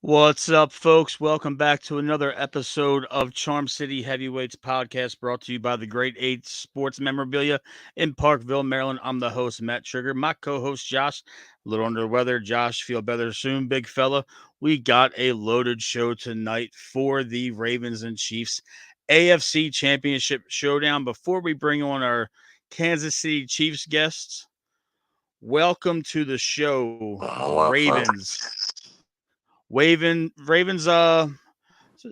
What's up, folks? Welcome back to another episode of Charm City Heavyweights podcast brought to you by the Great Eight Sports Memorabilia in Parkville, Maryland. I'm the host, Matt Trigger. My co host, Josh, a little under the weather. Josh, feel better soon, big fella. We got a loaded show tonight for the Ravens and Chiefs AFC Championship Showdown. Before we bring on our Kansas City Chiefs guests, welcome to the show, Ravens. Ravens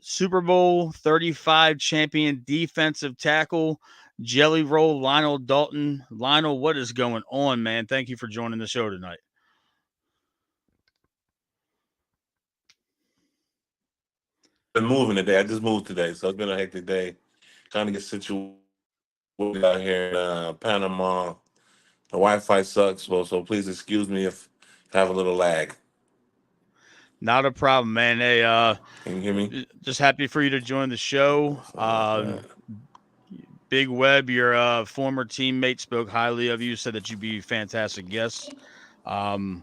Super Bowl 35 champion defensive tackle Jelly Roll Lionel Dalton. Lionel, what is going on, man? Thank you for joining the show tonight. Been moving today. I just moved today, so it's been a hectic day. Trying to get situated out here in Panama. The Wi-Fi sucks, so please excuse me if I have a little lag. Not a problem, man. Hey, Can you hear me? just happy for you to join the show. Big Web, your former teammate, spoke highly of you, said that you'd be fantastic guests. We're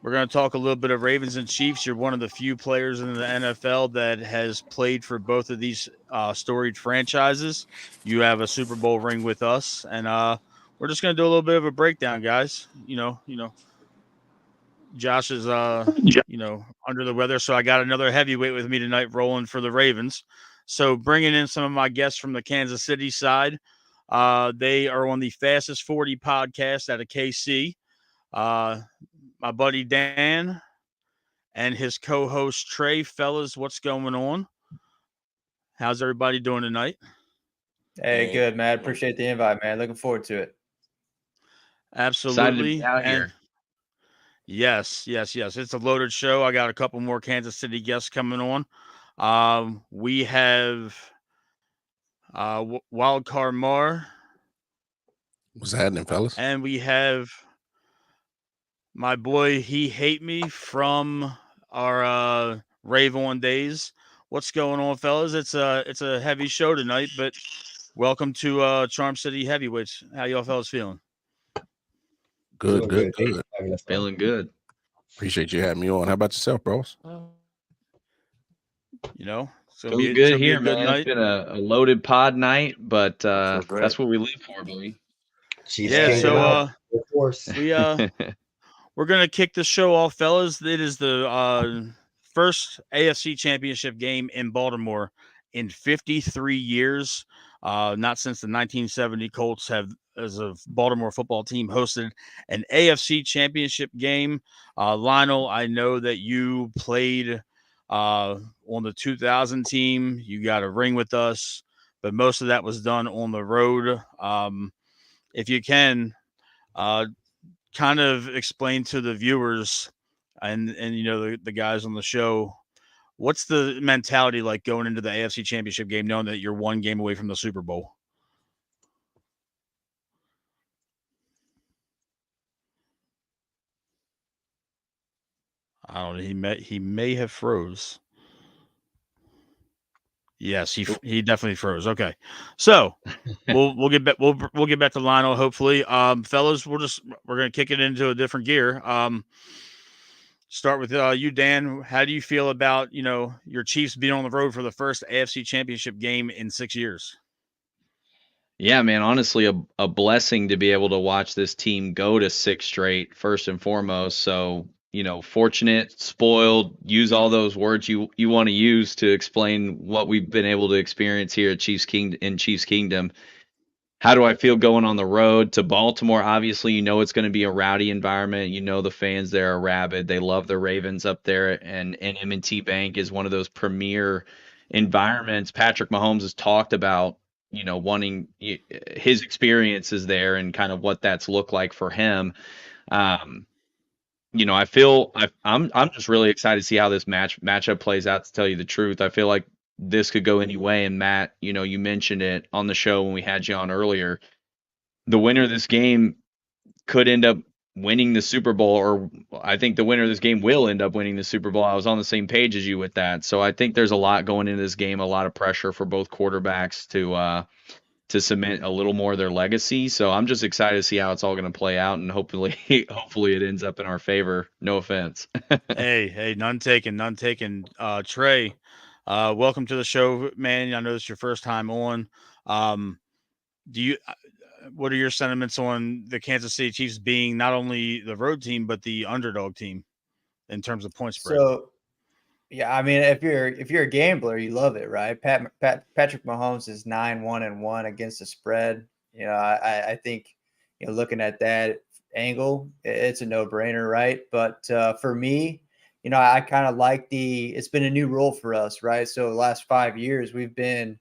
going to talk a little bit of Ravens and Chiefs. You're one of the few players in the NFL that has played for both of these storied franchises. You have a Super Bowl ring with us, and we're just going to do a little bit of a breakdown, guys. Josh is under the weather, so I got another heavyweight with me tonight rolling for the Ravens. So bringing in some of my guests from the Kansas City side. They are on the Fastest 40 podcast out of KC. My buddy Dan and his co-host Trey. Fellas, what's going on? How's everybody doing tonight? Hey, good, man. Appreciate the invite, man. Looking forward to it. Absolutely. Excited to be out here. Yes. It's a loaded show. I got a couple more Kansas City guests coming on. We have Wildcard Mar. What's happening, fellas? And we have my boy, He Hate Me from our Rave On days. What's going on, fellas? It's a heavy show tonight, but welcome to Charm City Heavyweights. How y'all fellas feeling? Good. Feeling good. Appreciate you having me on. How about yourself, bros? Feeling good here, man. Night. It's been a loaded pod night, but that's what we live for, baby. We're gonna kick the show off, fellas. It is the first AFC Championship game in Baltimore in 53 years. Not since the 1970 Colts have, as a Baltimore football team, hosted an AFC Championship game. Lionel, I know that you played on the 2000 team. You got a ring with us, but most of that was done on the road. If you can, kind of explain to the viewers and the guys on the show, what's the mentality like going into the AFC Championship game, knowing that you're one game away from the Super Bowl? I don't know. He may have froze. Yes, he definitely froze. Okay, so we'll get back we'll get back to Lionel hopefully. Fellas, we're gonna kick it into a different gear. Start with you, Dan. How do you feel about your Chiefs being on the road for the first AFC Championship game in 6 years? Yeah, man. Honestly, a blessing to be able to watch this team go to 6 straight, first and foremost. So, fortunate, spoiled, use all those words you want to use to explain what we've been able to experience here at Chiefs Kingdom. How do I feel going on the road to Baltimore? Obviously, it's going to be a rowdy environment. The fans there are rabid. They love the Ravens up there, and M&T Bank is one of those premier environments. Patrick Mahomes has talked about, wanting his experiences there and kind of what that's looked like for him. I'm just really excited to see how this matchup plays out, to tell you the truth. I feel like this could go any way. And Matt, you mentioned it on the show when we had you on earlier. The winner of this game could end up winning the Super Bowl, or I think the winner of this game will end up winning the Super Bowl. I was on the same page as you with that. So I think there's a lot going into this game, a lot of pressure for both quarterbacks to to cement a little more of their legacy. So I'm just excited to see how it's all going to play out, and hopefully it ends up in our favor. No offense. Hey, none taken, none taken. Trey, welcome to the show, man. I know it's your first time on. What are your sentiments on the Kansas City Chiefs being not only the road team but the underdog team in terms of point spread? So, yeah, I mean, if you're a gambler, you love it, right? Patrick Mahomes is 9-1-1 against the spread. You know, I think, you know, looking at that angle, it's a no-brainer, right? But for me, you know, I kind of like it's been a new rule for us, right? So the last 5 years, we're going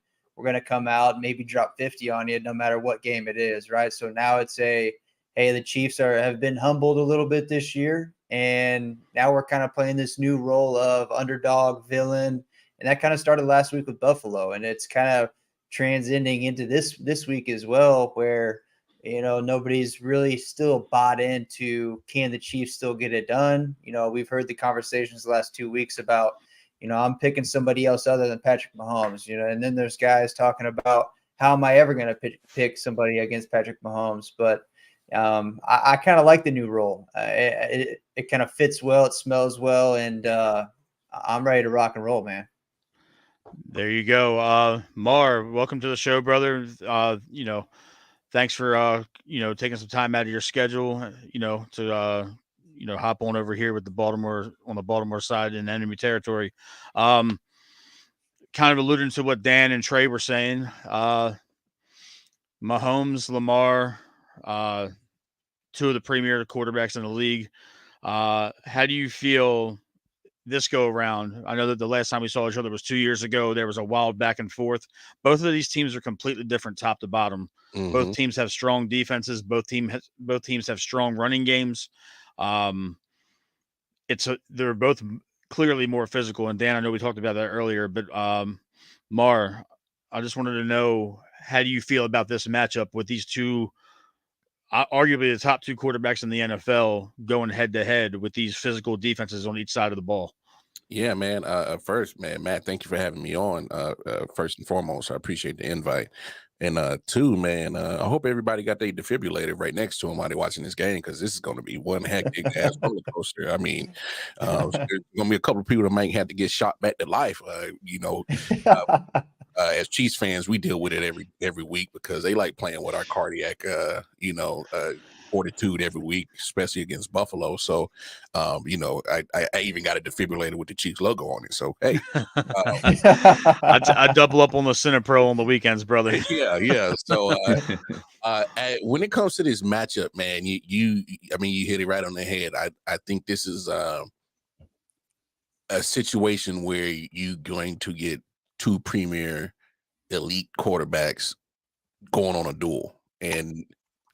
to come out, maybe drop 50 on you no matter what game it is, right? So now it's hey, the Chiefs have been humbled a little bit this year, and now we're kind of playing this new role of underdog villain, and that kind of started last week with Buffalo, and it's kind of transcending into this week as well, where, you know, nobody's really still bought into, can the Chiefs still get it done? You know, we've heard the conversations the last 2 weeks about, you know, I'm picking somebody else other than Patrick Mahomes, you know, and then there's guys talking about, how am I ever going to pick somebody against Patrick Mahomes? But I kind of like the new role. It kind of fits well. It smells well. And I'm ready to rock and roll, man. There you go. Mar, welcome to the show, brother. You know, thanks for, you know, taking some time out of your schedule, you know, to, you know, hop on over here with the Baltimore side in enemy territory. Kind of alluding to what Dan and Trey were saying, Mahomes, Lamar, two of the premier quarterbacks in the league. How do you feel this go around? I know that the last time we saw each other was 2 years ago. There was a wild back and forth. Both of these teams are completely different top to bottom. Mhm. Both teams have strong defenses. Both teams have strong running games. They're both clearly more physical. And Dan, I know we talked about that earlier, but Mar, I just wanted to know, how do you feel about this matchup with these two, arguably the top two quarterbacks in the NFL, going head to head with these physical defenses on each side of the ball? Yeah, man. First, man, Matt, thank you for having me on. First and foremost, I appreciate the invite. And two, man, I hope everybody got their defibrillator right next to them while they're watching this game, because this is going to be one hectic ass roller coaster. I mean, there's going to be a couple of people that might have to get shot back to life. You know, as Chiefs fans, we deal with it every week because they like playing with our cardiac, fortitude every week, especially against Buffalo. So, you know, I even got a defibrillator with the Chiefs logo on it. So, hey, I double up on the Cinepro on the weekends, brother. yeah. So, when it comes to this matchup, man, you hit it right on the head. I think this is a situation where you're going to get two premier elite quarterbacks going on a duel. And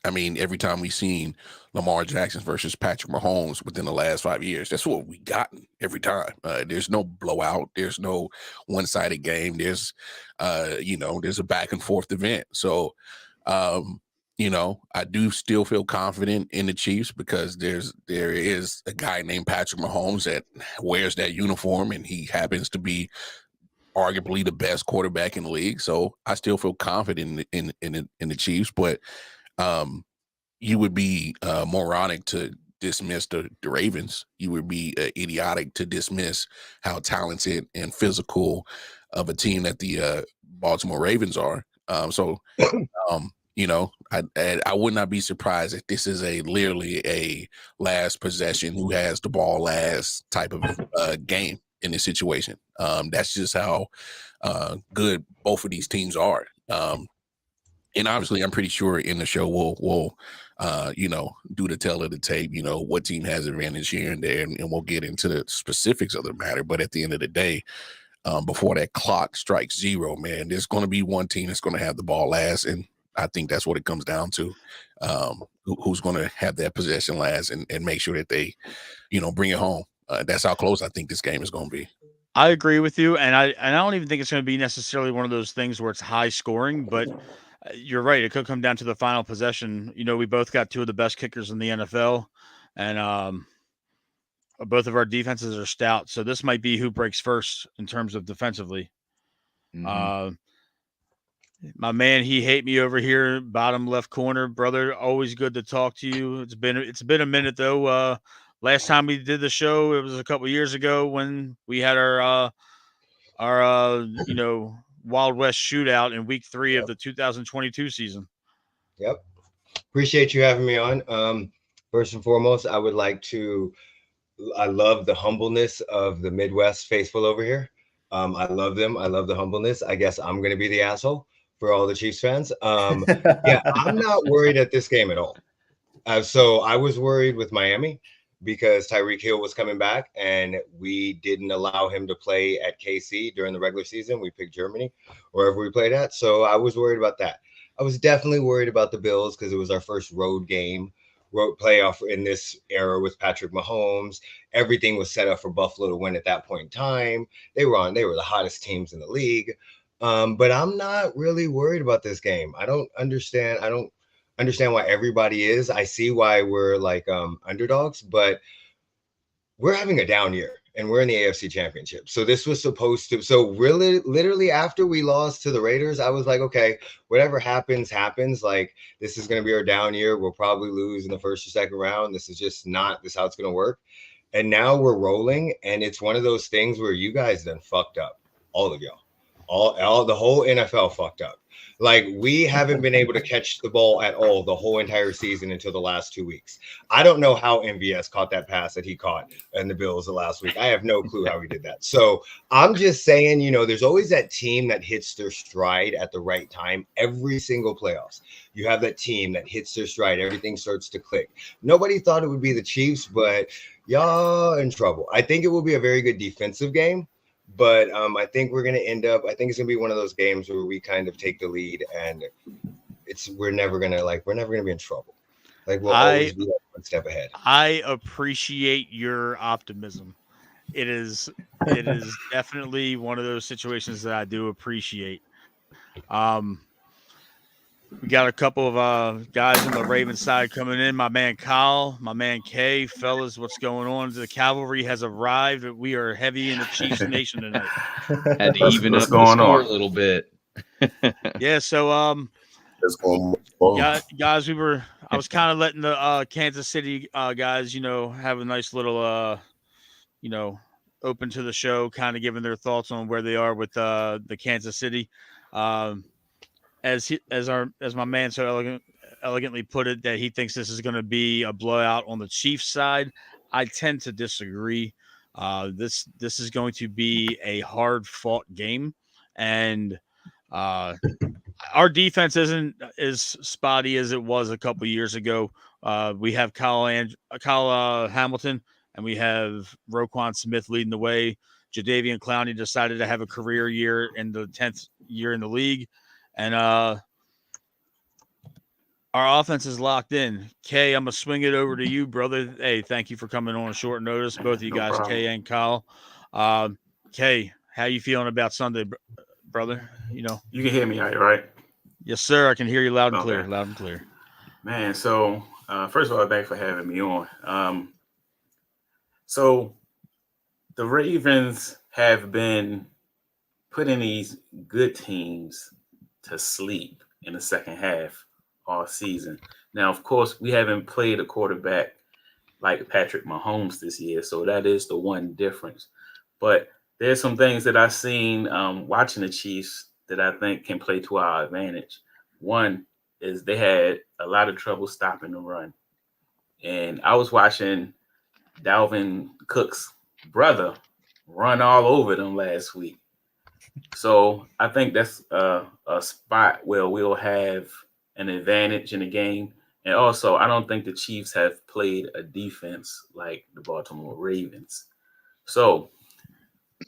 I mean, every time we've seen Lamar Jackson versus Patrick Mahomes within the last 5 years, that's what we gotten every time. There's no blowout. There's no one-sided game. There's a back and forth event. So, you know, I do still feel confident in the Chiefs because there is a guy named Patrick Mahomes that wears that uniform, and he happens to be arguably the best quarterback in the league. So I still feel confident in the Chiefs, but you would be moronic to dismiss the Ravens. You would be idiotic to dismiss how talented and physical of a team that the Baltimore Ravens are. You know, I would not be surprised if this is literally a last possession, who has the ball last type of game in this situation. That's just how good both of these teams are. And obviously, I'm pretty sure in the show we'll do the tell of the tape, you know, what team has advantage here and there, and we'll get into the specifics of the matter. But at the end of the day, before that clock strikes zero, man, there's going to be one team that's going to have the ball last, and I think that's what it comes down to. Who's going to have that possession last and make sure that they, you know, bring it home. That's how close I think this game is going to be. I agree with you, and I don't even think it's going to be necessarily one of those things where it's high scoring, but you're right. It could come down to the final possession. You know, we both got two of the best kickers in the NFL, and both of our defenses are stout. So this might be who breaks first in terms of defensively. Mhm. My man, he hate me over here, bottom left corner, brother. Always good to talk to you. It's been a minute though. Last time we did the show, it was a couple years ago when we had our Wild West shootout in week 3 of the 2022 season. Yep. Appreciate you having me on. First and foremost, I love the humbleness of the Midwest faithful over here. I love them. I love the humbleness. I guess I'm going to be the asshole for all the Chiefs fans. Yeah, I'm not worried at this game at all. So I was worried with Miami because Tyreek Hill was coming back and we didn't allow him to play at KC during the regular season. We picked Germany, wherever we played at. So I was worried about that. I was definitely worried about the Bills because it was our first road playoff in this era with Patrick Mahomes. Everything was set up for Buffalo to win at that point in time. They were the hottest teams in the league. But I'm not really worried about this game. I don't understand why everybody is. I see why we're like underdogs, but we're having a down year and we're in the AFC Championship. So this was supposed to. So really, literally after we lost to the Raiders, I was like, okay, whatever happens. Like this is going to be our down year. We'll probably lose in the first or second round. This is just not this how it's going to work. And now we're rolling, and it's one of those things where you guys done fucked up, all of y'all, all the whole NFL fucked up. Like we haven't been able to catch the ball at all the whole entire season until the last 2 weeks. I don't know how MVS caught that pass that he caught in the Bills the last week. I have no clue how he did that. So I'm just saying, there's always that team that hits their stride at the right time. Every single playoffs, you have that team that hits their stride. Everything starts to click. Nobody thought it would be the Chiefs, but y'all in trouble. I think it will be a very good defensive game. But I think we're going to end up. I think it's going to be one of those games where we kind of take the lead, and we're never going to be in trouble. Like we'll always be one step ahead. I appreciate your optimism. It is definitely one of those situations that I do appreciate. We got a couple of guys on the Ravens side coming in. My man Kyle, my man Kay, fellas, what's going on? The cavalry has arrived. We are heavy in the Chiefs Nation tonight. Had to even up the score a little bit. Yeah, so guys, I was kind of letting the Kansas City guys, have a nice little open to the show, kind of giving their thoughts on where they are with the Kansas City. As my man so elegantly put it, that he thinks this is going to be a blowout on the Chiefs side. I tend to disagree. This is going to be a hard fought game, and our defense isn't as spotty as it was a couple years ago. We have Kyle Hamilton, and we have Roquan Smith leading the way. Jadeveon Clowney decided to have a career year in the 10th year in the league. And our offense is locked in. Kay, I'm going to swing it over to you, brother. Hey, thank you for coming on short notice, both of you guys, Kay and Kyle. Kay, how you feeling about Sunday, brother? You can hear me, right? Yes, sir. I can hear you loud and clear. Loud and clear. Man, so first of all, thanks for having me on. So the Ravens have been putting these good teams to sleep in the second half all season. Now, of course, we haven't played a quarterback like Patrick Mahomes this year, so that is the one difference. But there's some things that I've seen watching the Chiefs that I think can play to our advantage. One is they had a lot of trouble stopping the run. And I was watching Dalvin Cook's brother run all over them last week. So I think that's a spot where we'll have an advantage in the game. And also, I don't think the Chiefs have played a defense like the Baltimore Ravens. So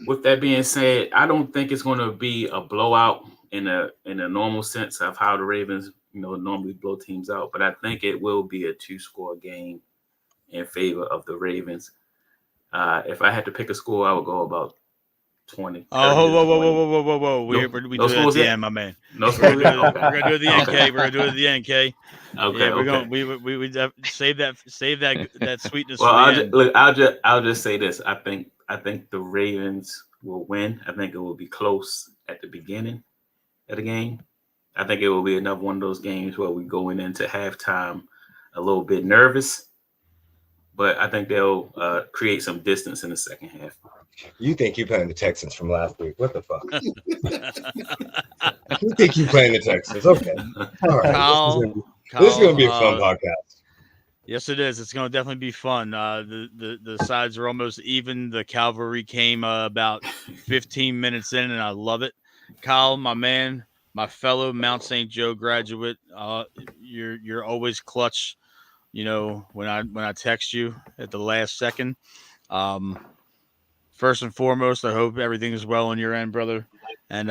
with that being said, I don't think it's going to be a blowout in a normal sense of how the Ravens, normally blow teams out. But I think it will be a 2-score game in favor of the Ravens. If I had to pick a score, I would go about 20. Whoa. We do it at the end, my man. No scores. We're going to do it at the end, K. We're going to do it at the end, K. Okay. Yeah, we're going. We save that sweetness. Well, for the end. I'll just say this. I think the Ravens will win. I think it will be close at the beginning of the game, I think it will be another one of those games where we going into halftime a little bit nervous, but I think they'll create some distance in the second half. You think you're playing the Texans from last week? What the fuck? You think you're playing the Texans? Okay. All right. This is gonna be a fun podcast. Yes, it is. It's going to definitely be fun. The sides are almost even. The cavalry came about 15 minutes in, and I love it. Kyle, my man, my fellow Mount St. Joe graduate, you're always clutch. You know, when I text you at the last second. First and foremost, I hope everything is well on your end, brother. And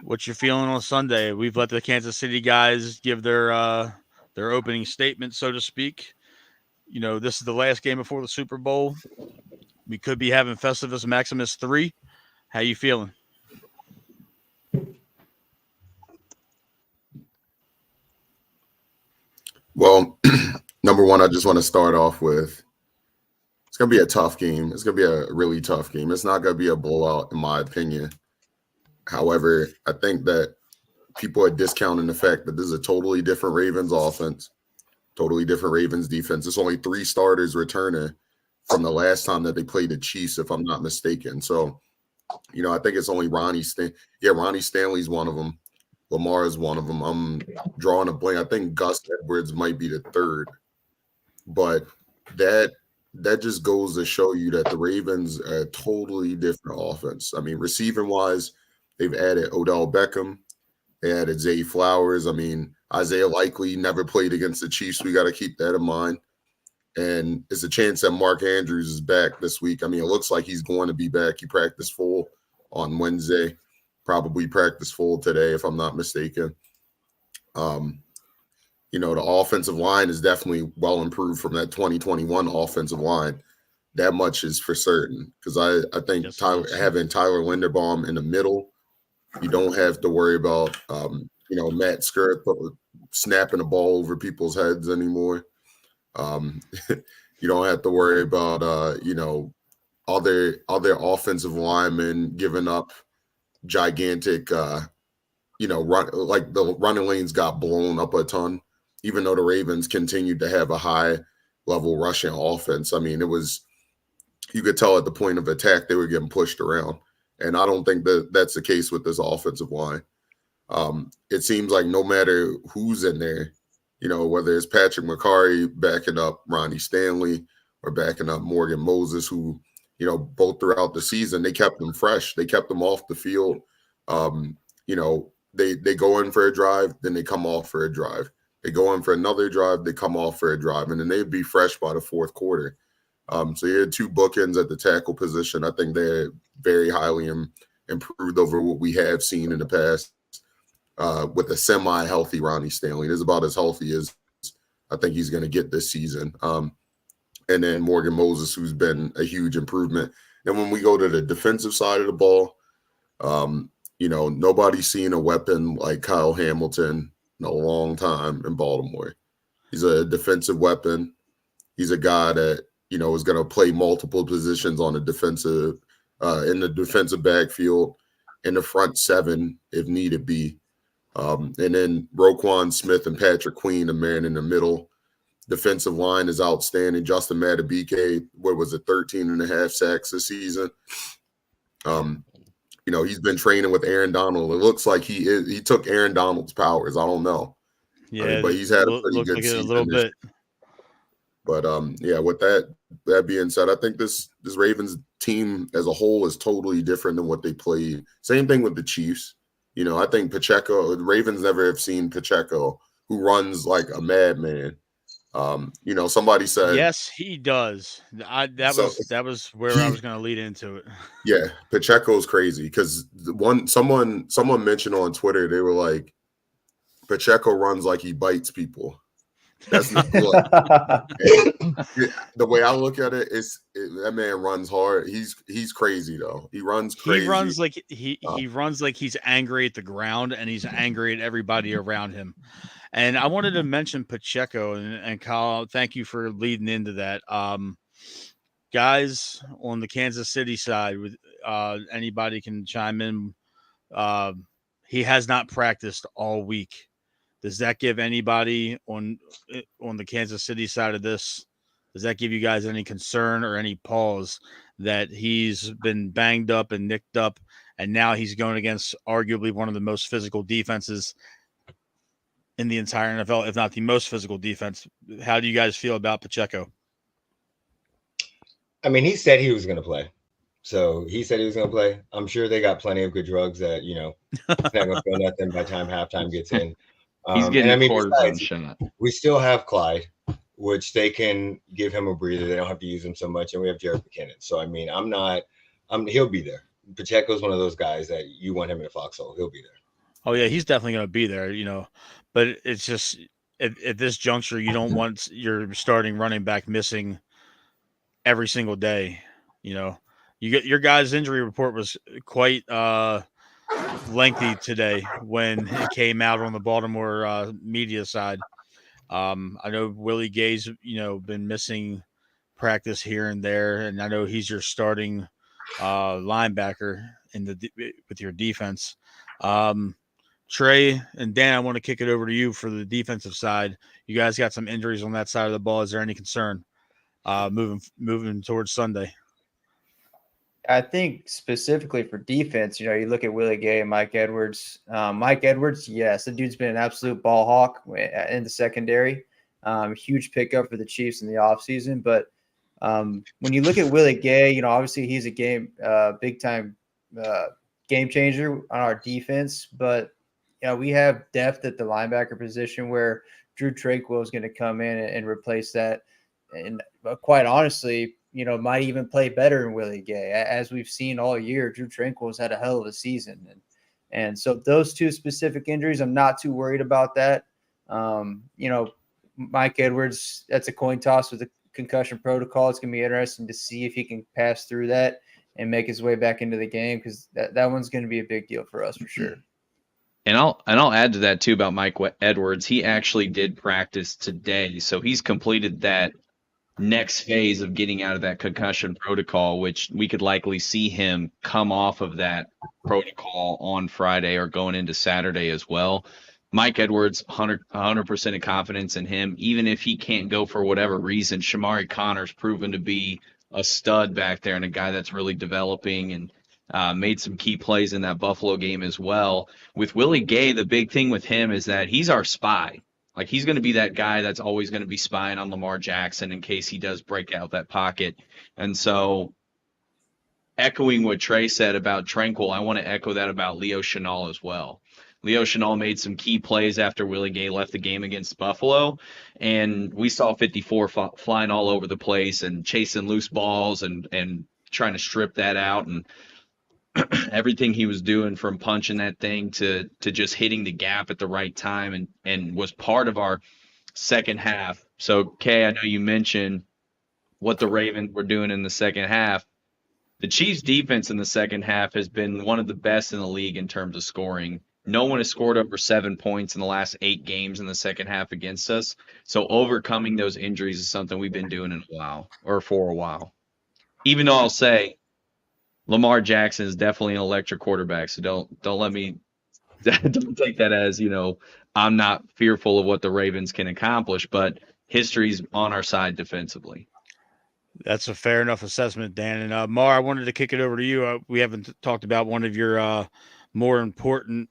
what you're feeling on Sunday? We've let the Kansas City guys give their opening statement, so to speak. You know, this is the last game before the Super Bowl. We could be having Festivus Maximus 3. How you feeling? Well, number one, I just want to start off with it's going to be a tough game. It's going to be a really tough game. It's not going to be a blowout, in my opinion. However, I think that people are discounting the fact that this is a totally different Ravens offense, totally different Ravens defense. It's only 3 starters returning from the last time that they played the Chiefs, if I'm not mistaken. So, you know, I think it's only Ronnie Stanley's one of them. Lamar is one of them. I'm drawing a blank. I think Gus Edwards might be the third. But that just goes to show you that the Ravens are a totally different offense. I mean, receiving-wise, they've added Odell Beckham. They added Zay Flowers. I mean, Isaiah Likely never played against the Chiefs. We got to keep that in mind. And it's a chance that Mark Andrews is back this week. I mean, it looks like he's going to be back. He practiced full on Wednesday, probably practiced full today, if I'm not mistaken. You know, the offensive line is definitely well improved from that 2021 offensive line. That much is for certain, because I think having Tyler Linderbaum in the middle, you don't have to worry about, you know, Matt Skurt snapping the ball over people's heads anymore. You don't have to worry about, you know, other offensive linemen giving up gigantic, you know, like the running lanes got blown up a ton, even though the Ravens continued to have a high level rushing offense. I mean, you could tell at the point of attack, they were getting pushed around. And I don't think that that's the case with this offensive line. It seems like no matter who's in there, you know, whether it's Patrick McCarry backing up Ronnie Stanley or backing up Morgan Moses, who, you know, both throughout the season, they kept them fresh. They kept them off the field. You know, they go in for a drive, then they come off for a drive. They go in for another drive, they come off for a drive, and then they'd be fresh by the fourth quarter. So you had 2 bookends at the tackle position. I think they're very highly improved over what we have seen in the past with a semi-healthy Ronnie Stanley. It is about as healthy as I think he's going to get this season. And then Morgan Moses, who's been a huge improvement. And when we go to the defensive side of the ball, you know, nobody's seen a weapon like Kyle Hamilton in a long time in Baltimore. He's a defensive weapon. He's a guy that, you know, is going to play multiple positions on the defensive, in the defensive backfield, in the front 7 if needed be. And then Roquan Smith and Patrick Queen, a man in the middle. Defensive line is outstanding. Justin Madubuike, 13.5 sacks this season. You know, he's been training with Aaron Donald. It looks like he took Aaron Donald's powers. I don't know. Yeah, I mean, but he's had a pretty good season. A little bit. But yeah, with that being said, I think this Ravens team as a whole is totally different than what they played. Same thing with the Chiefs. You know, I think Pacheco, the Ravens never have seen Pacheco, who runs like a madman. You know, somebody said, yes, he does. That was where I was going to lead into it. Yeah, Pacheco's crazy because someone mentioned on Twitter, they were like, Pacheco runs like he bites people. That's not look. The way I look at it is that man runs hard. He's crazy though. He runs crazy. He runs like he runs like he's angry at the ground and he's angry at everybody around him. And I wanted to mention Pacheco and Kyle, thank you for leading into that. Guys on the Kansas City side, with anybody can chime in. he has not practiced all week. Does that give anybody on the Kansas City side of this? Does that give you guys any concern or any pause that he's been banged up and nicked up, and now he's going against arguably one of the most physical defenses in the entire NFL, if not the most physical defense? How do you guys feel about Pacheco? I mean, he said he was going to play. So he said he was going to play. I'm sure they got plenty of good drugs that, you know, he's not going to feel nothing by the time halftime gets in. He's getting and I mean, cortisone besides, shot. we still have Clyde, which they can give him a breather. They don't have to use him so much. And we have Jared McKinnon. So, I mean, he'll be there. Pacheco's one of those guys that you want him in a foxhole. He'll be there. Oh, yeah, he's definitely going to be there, you know. But it's just at this juncture, you don't want your starting running back missing every single day. You know, you get your guys' injury report was quite lengthy today when it came out on the Baltimore media side. I know Willie Gay's, you know, been missing practice here and there, and I know he's your starting linebacker with your defense. Trey and Dan, I want to kick it over to you for the defensive side. You guys got some injuries on that side of the ball. Is there any concern moving towards Sunday? I think specifically for defense, you know, you look at Willie Gay and Mike Edwards. Mike Edwards, yes, the dude's been an absolute ball hawk in the secondary. Huge pickup for the Chiefs in the offseason. But when you look at Willie Gay, you know, obviously he's a big time game changer on our defense. But you know, we have depth at the linebacker position where Drew Tranquill is going to come in and replace that. And quite honestly, you know, might even play better than Willie Gay. As we've seen all year, Drew Tranquill has had a hell of a season. And so those two specific injuries, I'm not too worried about that. You know, Mike Edwards, that's a coin toss with the concussion protocol. It's going to be interesting to see if he can pass through that and make his way back into the game, because that one's going to be a big deal for us for sure. And I'll add to that too about Mike Edwards. He actually did practice today, so he's completed that next phase of getting out of that concussion protocol, which we could likely see him come off of that protocol on Friday or going into Saturday as well. Mike Edwards, 100% of confidence in him. Even if he can't go for whatever reason, Shamari Connor's proven to be a stud back there and a guy that's really developing and made some key plays in that Buffalo game as well. With Willie Gay, the big thing with him is that he's our spy. Like, he's going to be that guy that's always going to be spying on Lamar Jackson in case he does break out that pocket. And so, echoing what Trey said about Tranquill, I want to echo that about Leo Chenal as well. Leo Chenal made some key plays after Willie Gay left the game against Buffalo, and we saw 54 flying all over the place and chasing loose balls and trying to strip that out, and everything he was doing from punching that thing to just hitting the gap at the right time and was part of our second half. So, Kay, I know you mentioned what the Ravens were doing in the second half. The Chiefs' defense in the second half has been one of the best in the league in terms of scoring. No one has scored over 7 points in the last 8 games in the second half against us. So overcoming those injuries is something we've been doing for a while. Even though I'll say Lamar Jackson is definitely an electric quarterback. So don't let me don't take that as, you know, I'm not fearful of what the Ravens can accomplish, but history's on our side defensively. That's a fair enough assessment, Dan. And Mar, I wanted to kick it over to you. We haven't talked about one of your more important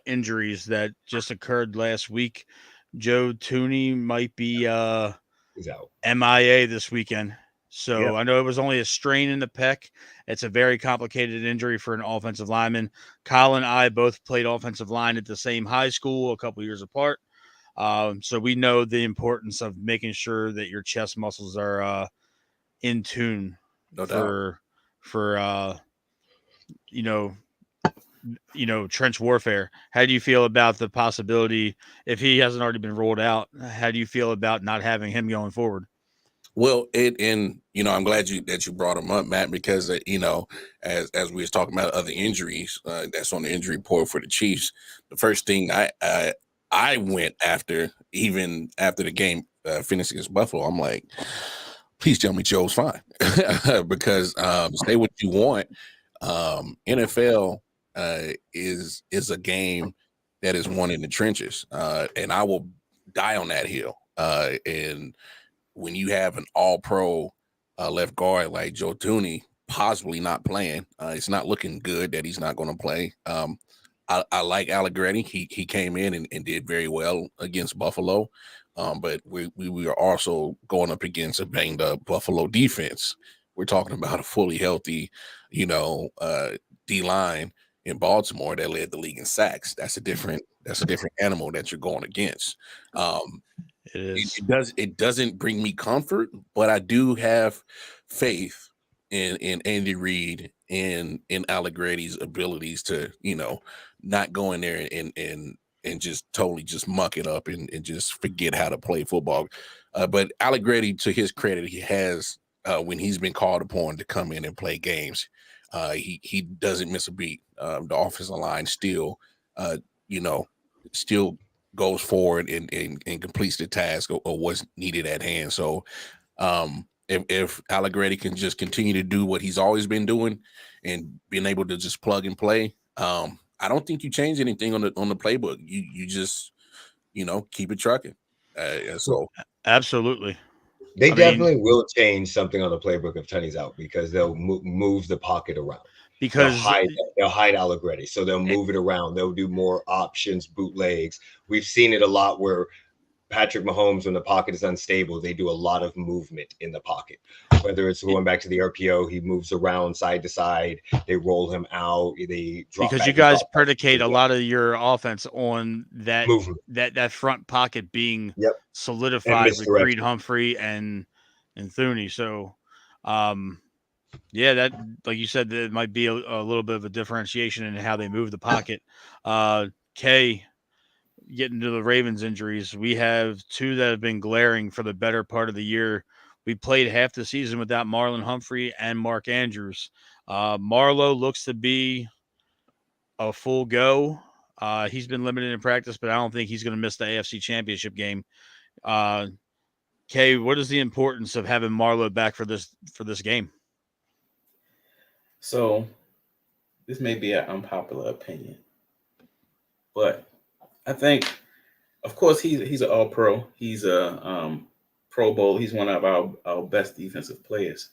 injuries that just occurred last week. Joe Thuney might be He's out. MIA this weekend. So Yep. I know it was only a strain in the pec. It's a very complicated injury for an offensive lineman. Kyle and I both played offensive line at the same high school a couple years apart. So we know the importance of making sure that your chest muscles are in tune No doubt. for trench warfare. How do you feel about the possibility, if he hasn't already been rolled out, how do you feel about not having him going forward? Well, I'm glad that you brought him up, Matt, because as we was talking about other injuries that's on the injury report for the Chiefs, the first thing I went after, even after the game finished against Buffalo, I'm like, please tell me Joe's fine, because say what you want, NFL is a game that is won in the trenches, and I will die on that hill. And when you have an all-pro left guard like Joe Thuney possibly not playing, it's not looking good that he's not going to play. I like Allegretti. He came in and did very well against Buffalo, but we are also going up against a banged up Buffalo defense. We're talking about a fully healthy, D line in Baltimore that led the league in sacks. That's a different animal that you're going against. It is. It doesn't bring me comfort, but I do have faith in Andy Reid and in Allegretti's abilities to, not go in there and just totally just muck it up and just forget how to play football. But Allegretti, to his credit, he has when he's been called upon to come in and play games, he doesn't miss a beat. The offensive line still goes forward and completes the task or what's needed at hand. So if Allegretti can just continue to do what he's always been doing and being able to just plug and play, I don't think you change anything on the playbook. You just keep it trucking. So absolutely. They definitely will change something on the playbook if Tunney's out, because they'll move the pocket around. Because they'll hide Allegretti, so they'll move it around. They'll do more options, bootlegs. We've seen it a lot where Patrick Mahomes, when the pocket is unstable, they do a lot of movement in the pocket. Whether it's going back to the RPO, he moves around side to side. They roll him out. They drop because back, you guys predicate a lot of your offense on that movement. that front pocket being solidified with misdirection. Creed Humphrey and Thuney. So, that, like you said, there might be a little bit of a differentiation in how they move the pocket. Kay, getting to the Ravens injuries, we have two that have been glaring for the better part of the year. We played half the season without Marlon Humphrey and Mark Andrews. Marlowe looks to be a full go. He's been limited in practice, but I don't think he's going to miss the AFC Championship game. Kay, what is the importance of having Marlowe back for this game? So this may be an unpopular opinion, but I think, of course, he's an all-pro. He's a Pro Bowl. He's one of our best defensive players.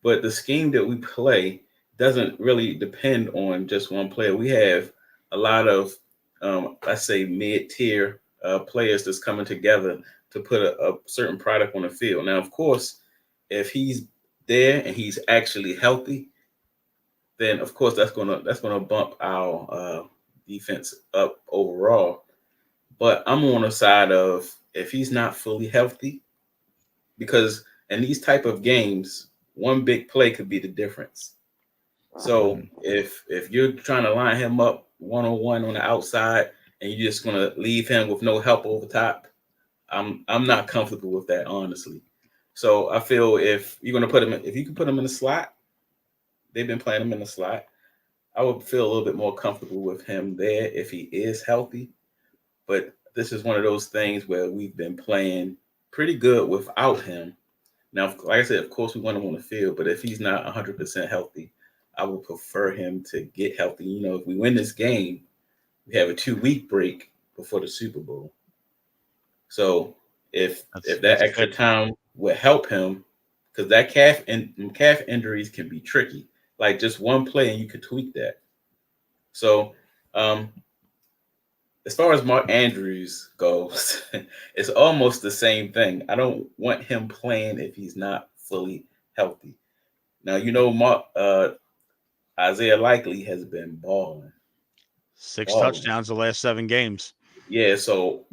But the scheme that we play doesn't really depend on just one player. We have a lot of, let's say, mid-tier players that's coming together to put a certain product on the field. Now, of course, if he's there and he's actually healthy, then of course that's gonna bump our defense up overall. But I'm on the side of, if he's not fully healthy, because in these type of games, one big play could be the difference. So if you're trying to line him up one-on-one on the outside and you're just gonna leave him with no help over top, I'm not comfortable with that, honestly. So I feel if you're gonna if you can put him in the slot, they've been playing him in the slot, I would feel a little bit more comfortable with him there if he is healthy. But this is one of those things where we've been playing pretty good without him. Now, like I said, of course, we want him on the field, but if he's not 100% healthy, I would prefer him to get healthy. If we win this game, we have a 2-week break before the Super Bowl. So if that extra time would help him, because that calf injuries can be tricky. Like just one play and you could tweak that. So as far as Mark Andrews goes, it's almost the same thing. I don't want him playing if he's not fully healthy. Now, Mark Isaiah Likely has been balling. 6 touchdowns the last 7 games. Yeah, so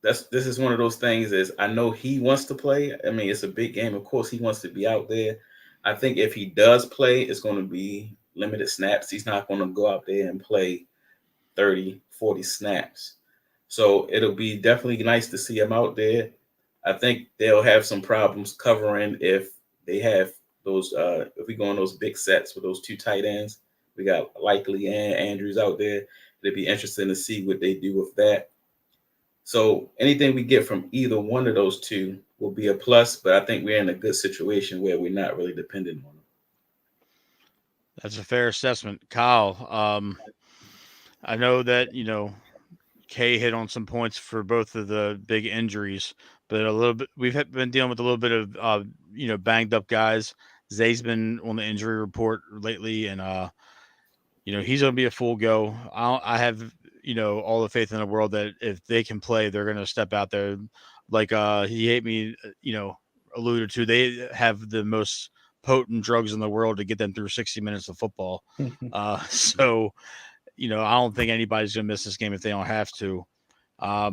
this is one of those things is I know he wants to play. I mean, it's a big game. Of course, he wants to be out there. I think if he does play, it's going to be limited snaps. He's not going to go out there and play 30, 40 snaps. So it'll be definitely nice to see him out there. I think they'll have some problems covering if they have those, if we go on those big sets with those 2 tight ends. We got Likely and Andrews out there. It'll be interesting to see what they do with that. So anything we get from either one of those 2 will be a plus, but I think we're in a good situation where we're not really dependent on them. That's a fair assessment, Kyle. I know that Kay hit on some points for both of the big injuries, but a little bit been dealing with a little bit of banged up guys. Zay's been on the injury report lately, and he's going to be a full go. I have all the faith in the world that if they can play, they're going to step out there. Like he hate me, alluded to. They have the most potent drugs in the world to get them through 60 minutes of football. So. I don't think anybody's going to miss this game if they don't have to. How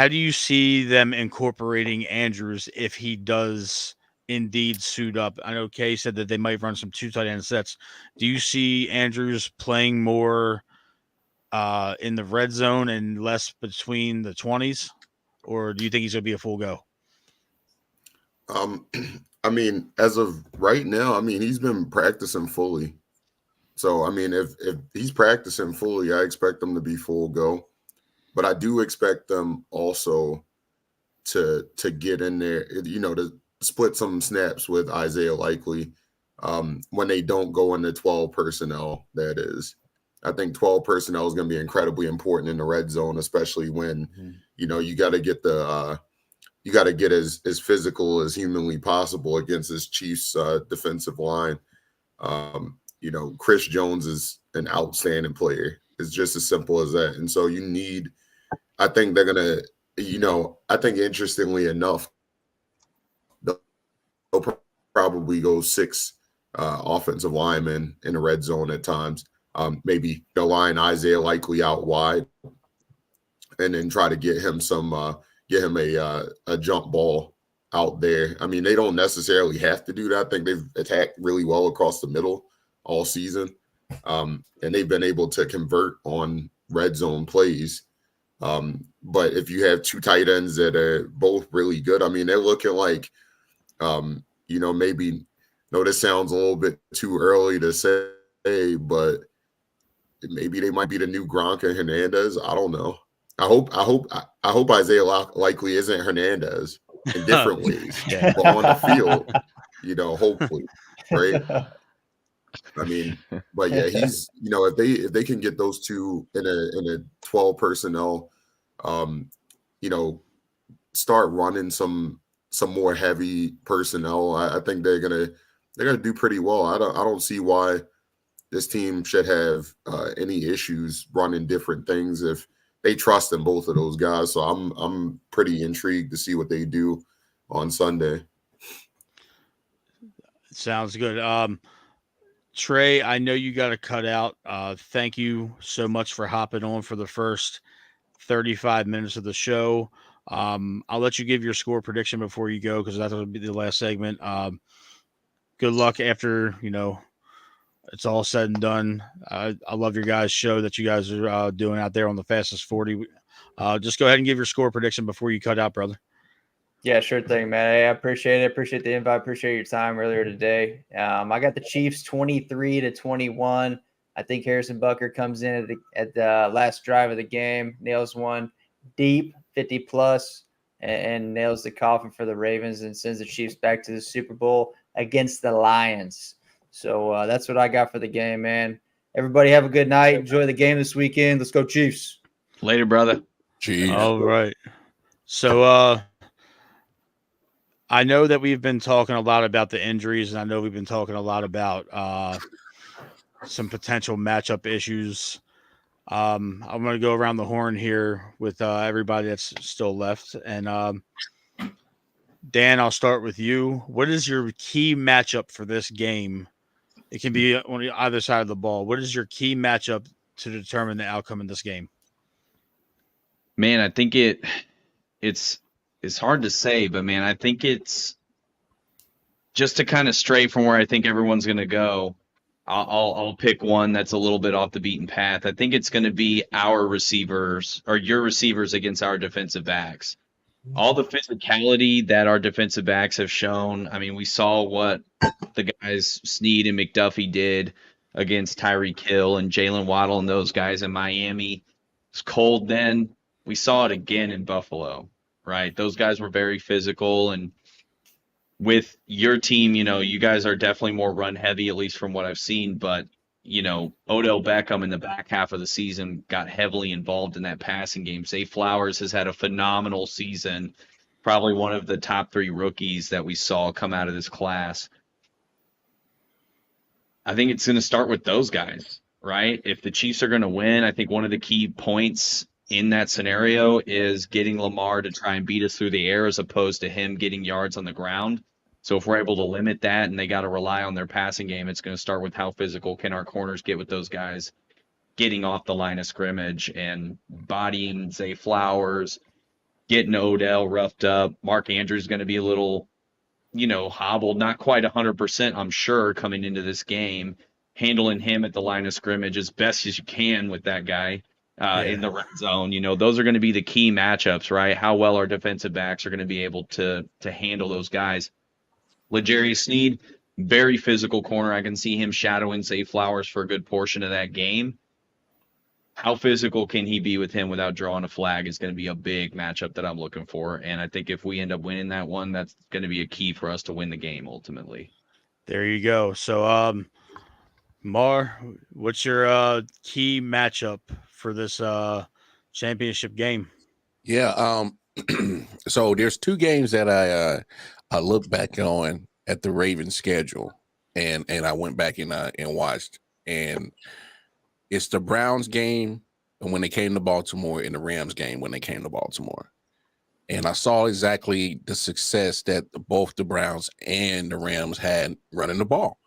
do you see them incorporating Andrews if he does indeed suit up? I know Kay said that they might run some 2 tight end sets. Do you see Andrews playing more in the red zone and less between the 20s? Or do you think he's going to be a full go? I mean, as of right now, I mean, he's been practicing fully. So, I mean, if he's practicing fully, I expect them to be full go. But I do expect them also to get in there, to split some snaps with Isaiah Likely when they don't go into 12 personnel, that is. I think 12 personnel is going to be incredibly important in the red zone, especially when, you got to get as physical as humanly possible against this Chiefs defensive line. Chris Jones is an outstanding player. It's just as simple as that. And so I think they're going to, I think interestingly enough, they'll probably go 6 offensive linemen in the red zone at times. Maybe they'll line Isaiah Likely out wide and then try to get him a jump ball out there. I mean, they don't necessarily have to do that. I think they've attacked really well across the middle all season. And they've been able to convert on red zone plays. But if you have 2 tight ends that are both really good, I mean, they're looking like, maybe, this sounds a little bit too early to say, but maybe they might be the new Gronk and Hernandez. I don't know. I hope Isaiah Likely isn't Hernandez in different ways, but on the field, hopefully, right? I mean, but yeah, he's if they can get those 2 in a 12 personnel, start running some more heavy personnel, I think they're gonna do pretty well. I don't see why this team should have any issues running different things if they trust in both of those guys. So I'm pretty intrigued to see what they do on Sunday. Sounds good. Trey, I know you got to cut out. Thank you so much for hopping on for the first 35 minutes of the show. I'll let you give your score prediction before you go because that will be the last segment. Good luck after, it's all said and done. I love your guys' show that you guys are doing out there on the Fastest 40. Just go ahead and give your score prediction before you cut out, brother. Yeah, sure thing, man. I appreciate it. Appreciate the invite. Appreciate your time earlier today. I got the Chiefs 23-21. I think Harrison Butker comes in at the last drive of the game, nails one deep 50+ and nails the coffin for the Ravens and sends the Chiefs back to the Super Bowl against the Lions. So that's what I got for the game, man. Everybody have a good night. Enjoy the game this weekend. Let's go Chiefs. Later, brother. Chiefs. All right. So I know that we've been talking a lot about the injuries, and I know we've been talking a lot about some potential matchup issues. I'm going to go around the horn here with everybody that's still left. And Dan, I'll start with you. What is your key matchup for this game? It can be on either side of the ball. What is your key matchup to determine the outcome in this game? Man, I think it's hard to say, but man, I think it's just to kind of stray from where I think everyone's going to go. I'll pick one that's a little bit off the beaten path. I think it's going to be our receivers or your receivers against our defensive backs. All the physicality that our defensive backs have shown. I mean, we saw what the guys Snead and McDuffie did against Tyreek Hill and Jalen Waddle and those guys in Miami. It's cold then. We saw it again in Buffalo, right? Those guys were very physical, and with your team, you guys are definitely more run heavy, at least from what I've seen. But, Odell Beckham in the back half of the season got heavily involved in that passing game. Zay Flowers has had a phenomenal season, probably one of the top 3 rookies that we saw come out of this class. I think it's going to start with those guys, right? If the Chiefs are going to win, I think one of the key points in that scenario is getting Lamar to try and beat us through the air as opposed to him getting yards on the ground. So if we're able to limit that and they got to rely on their passing game, it's going to start with how physical can our corners get with those guys getting off the line of scrimmage and bodying Zay Flowers, getting Odell roughed up. Mark Andrews is going to be a little, hobbled, not quite 100%, I'm sure, coming into this game, handling him at the line of scrimmage as best as you can with that guy in the red zone. Those are going to be the key matchups, right? How well our defensive backs are going to be able to handle those guys. L'Jarius Sneed, very physical corner. I can see him shadowing Zay Flowers for a good portion of that game. How physical can he be with him without drawing a flag is going to be a big matchup that I'm looking for. And I think if we end up winning that one, that's going to be a key for us to win the game ultimately. There you go. So, Mar, what's your key matchup for this championship game? Yeah. So there's 2 games that I look back on at the Ravens schedule, and I went back and watched, and it's the Browns game when they came to Baltimore and the Rams game when they came to Baltimore. And I saw exactly the success that both the Browns and the Rams had running the ball.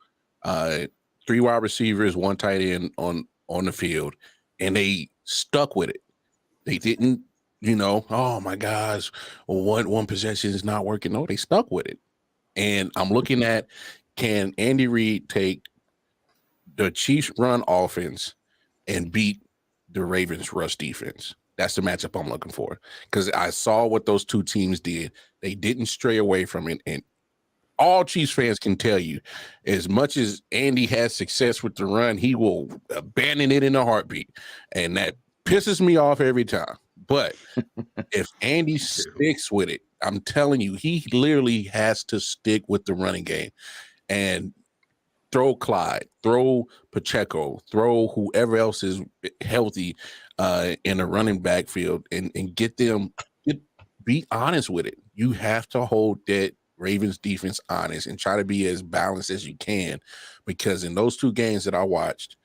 3 wide receivers, 1 tight end on the field, and they stuck with it. They didn't, oh my gosh, one possession is not working. No, they stuck with it. And I'm looking at, can Andy Reid take the Chiefs run offense and beat the Ravens rush defense? That's the matchup I'm looking for, because I saw what those 2 teams did. They didn't stray away from it. And all Chiefs fans can tell you, as much as Andy has success with the run, he will abandon it in a heartbeat. And that pisses me off every time. But if Andy sticks with it, I'm telling you, he literally has to stick with the running game and throw Clyde, throw Pacheco, throw whoever else is healthy in the running backfield and be honest with it. You have to hold that Ravens defense honest and try to be as balanced as you can, because in those 2 games that I watched,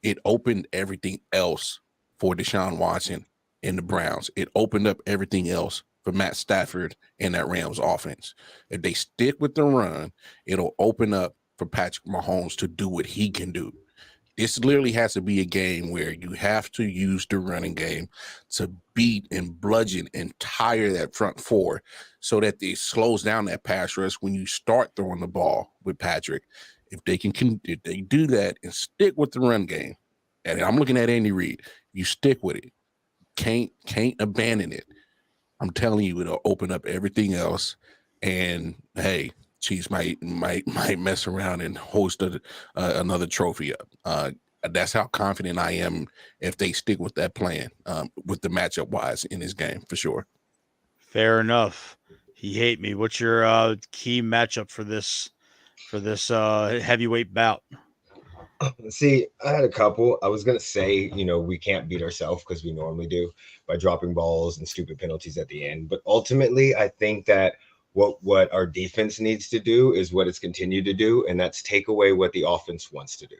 it opened everything else for Deshaun Watson and the Browns. It opened up everything else for Matt Stafford and that Rams offense. If they stick with the run, it'll open up for Patrick Mahomes to do what he can do. This literally has to be a game where you have to use the running game to beat and bludgeon and tire that front 4 so that it slows down that pass rush when you start throwing the ball with Patrick. If they do that and stick with the run game, and I'm looking at Andy Reid, you stick with it. Can't abandon it. I'm telling you, it'll open up everything else. And hey, Chiefs might mess around and hoist another trophy up. That's how confident I am if they stick with that plan, with the matchup wise in this game for sure. Fair enough. He hate me. What's your key matchup for this heavyweight bout? See, I had a couple. I was going to say, we can't beat ourselves because we normally do by dropping balls and stupid penalties at the end. But ultimately, I think that what our defense needs to do is what it's continued to do, and that's take away what the offense wants to do.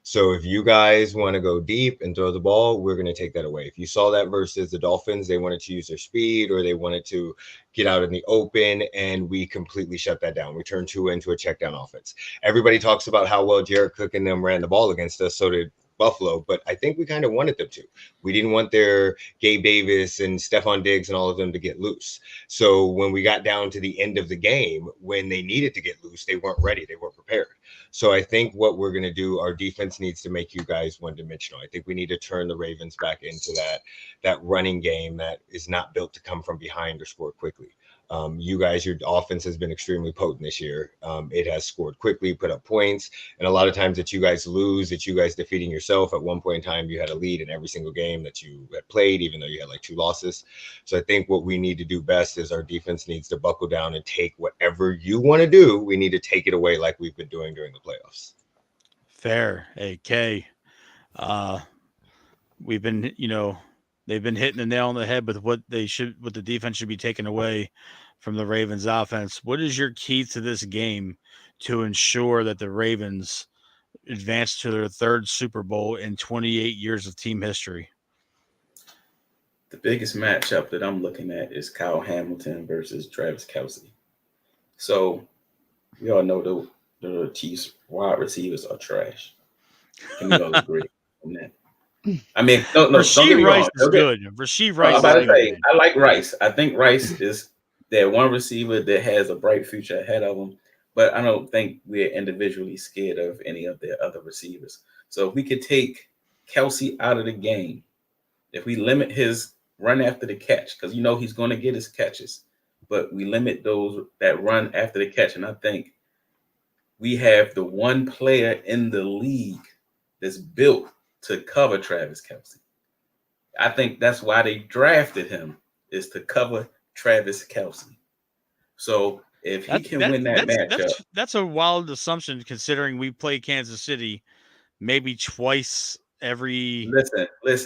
So if you guys want to go deep and throw the ball, we're going to take that away. If you saw that versus the Dolphins, they wanted to use their speed or they wanted to get out in the open, and we completely shut that down. We turned Tua into a check down offense. Everybody talks about how well Jared Cook and them ran the ball against us. So did Buffalo, but I think we kind of wanted them to. We didn't want their Gabe Davis and Stephon Diggs and all of them to get loose. So when we got down to the end of the game, when they needed to get loose, they weren't ready. They weren't prepared. So I think what we're going to do, our defense needs to make you guys one-dimensional. I think we need to turn the Ravens back into that running game that is not built to come from behind or score quickly. You guys, your offense has been extremely potent this year. It has scored quickly, put up points, and a lot of times that you guys lose, that you guys defeating yourself. At one point in time, you had a lead in every single game that you had played, even though you had like 2 losses. So I think what we need to do best is our defense needs to buckle down and take whatever you want to do. We need to take it away like we've been doing during the playoffs. Fair. Hey, Kay. We've been, they've been hitting the nail on the head with what the defense should be taking away from the Ravens offense. What is your key to this game to ensure that the Ravens advance to their 3rd Super Bowl in 28 years of team history? The biggest matchup that I'm looking at is Kyle Hamilton versus Travis Kelce. So we all know the Chiefs wide receivers are trash. Can we all agree on that? I mean, no, don't get Rashee me Rice wrong. is good. Rashee Rice I'm about to is say, good. I like Rice. I think Rice is that one receiver that has a bright future ahead of him, but I don't think we're individually scared of any of the other receivers. So if we could take Kelce out of the game, if we limit his run after the catch, because he's going to get his catches, but we limit those that run after the catch, and I think we have the one player in the league that's built to cover Travis Kelce. I think that's why they drafted him, is to cover Travis Kelce. So if he can win that matchup, that's a wild assumption considering we play Kansas City maybe twice every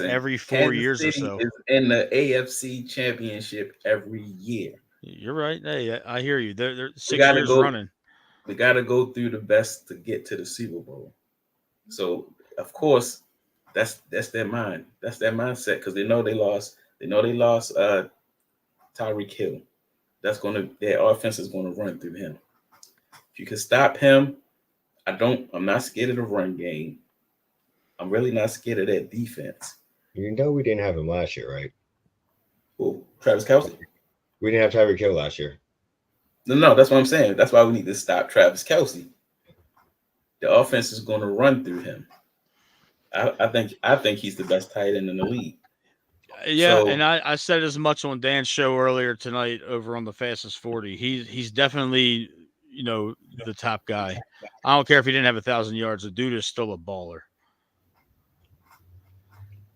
every 4 Kansas years City or so. is in the AFC Championship every year. You're right. Hey, I hear you. They're 6 gotta years go- running. We got to go through the best to get to the Super Bowl. So of course, that's their mind. That's their mindset, because they know they lost. They know they lost Tyreek Hill. Their offense is going to run through him. If you can stop him, I'm not scared of the run game. I'm really not scared of that defense. We didn't have him last year, right? Who? Travis Kelce? We didn't have Tyreek Hill last year. No, that's what I'm saying. That's why we need to stop Travis Kelce. The offense is going to run through him. I think he's the best tight end in the league. Yeah, So- and I said as much on Dan's show earlier tonight over on the Fastest 40. He's definitely, the top guy. I don't care if he didn't have 1,000 yards. The dude is still a baller.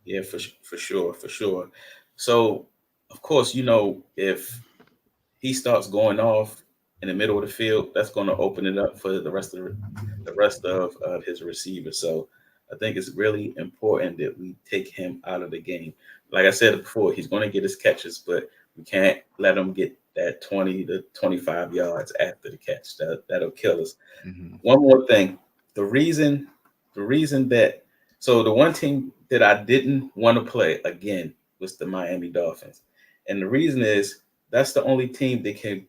Yeah, for sure. So, of course, if he starts going off in the middle of the field, that's going to open it up for the rest of his receivers. So, I think it's really important that we take him out of the game. Like I said before, he's going to get his catches, but we can't let him get that 20 to 25 yards after the catch. That'll kill us. Mm-hmm. One more thing. The reason that the one team that I didn't want to play again was the Miami Dolphins. And the reason is that's the only team that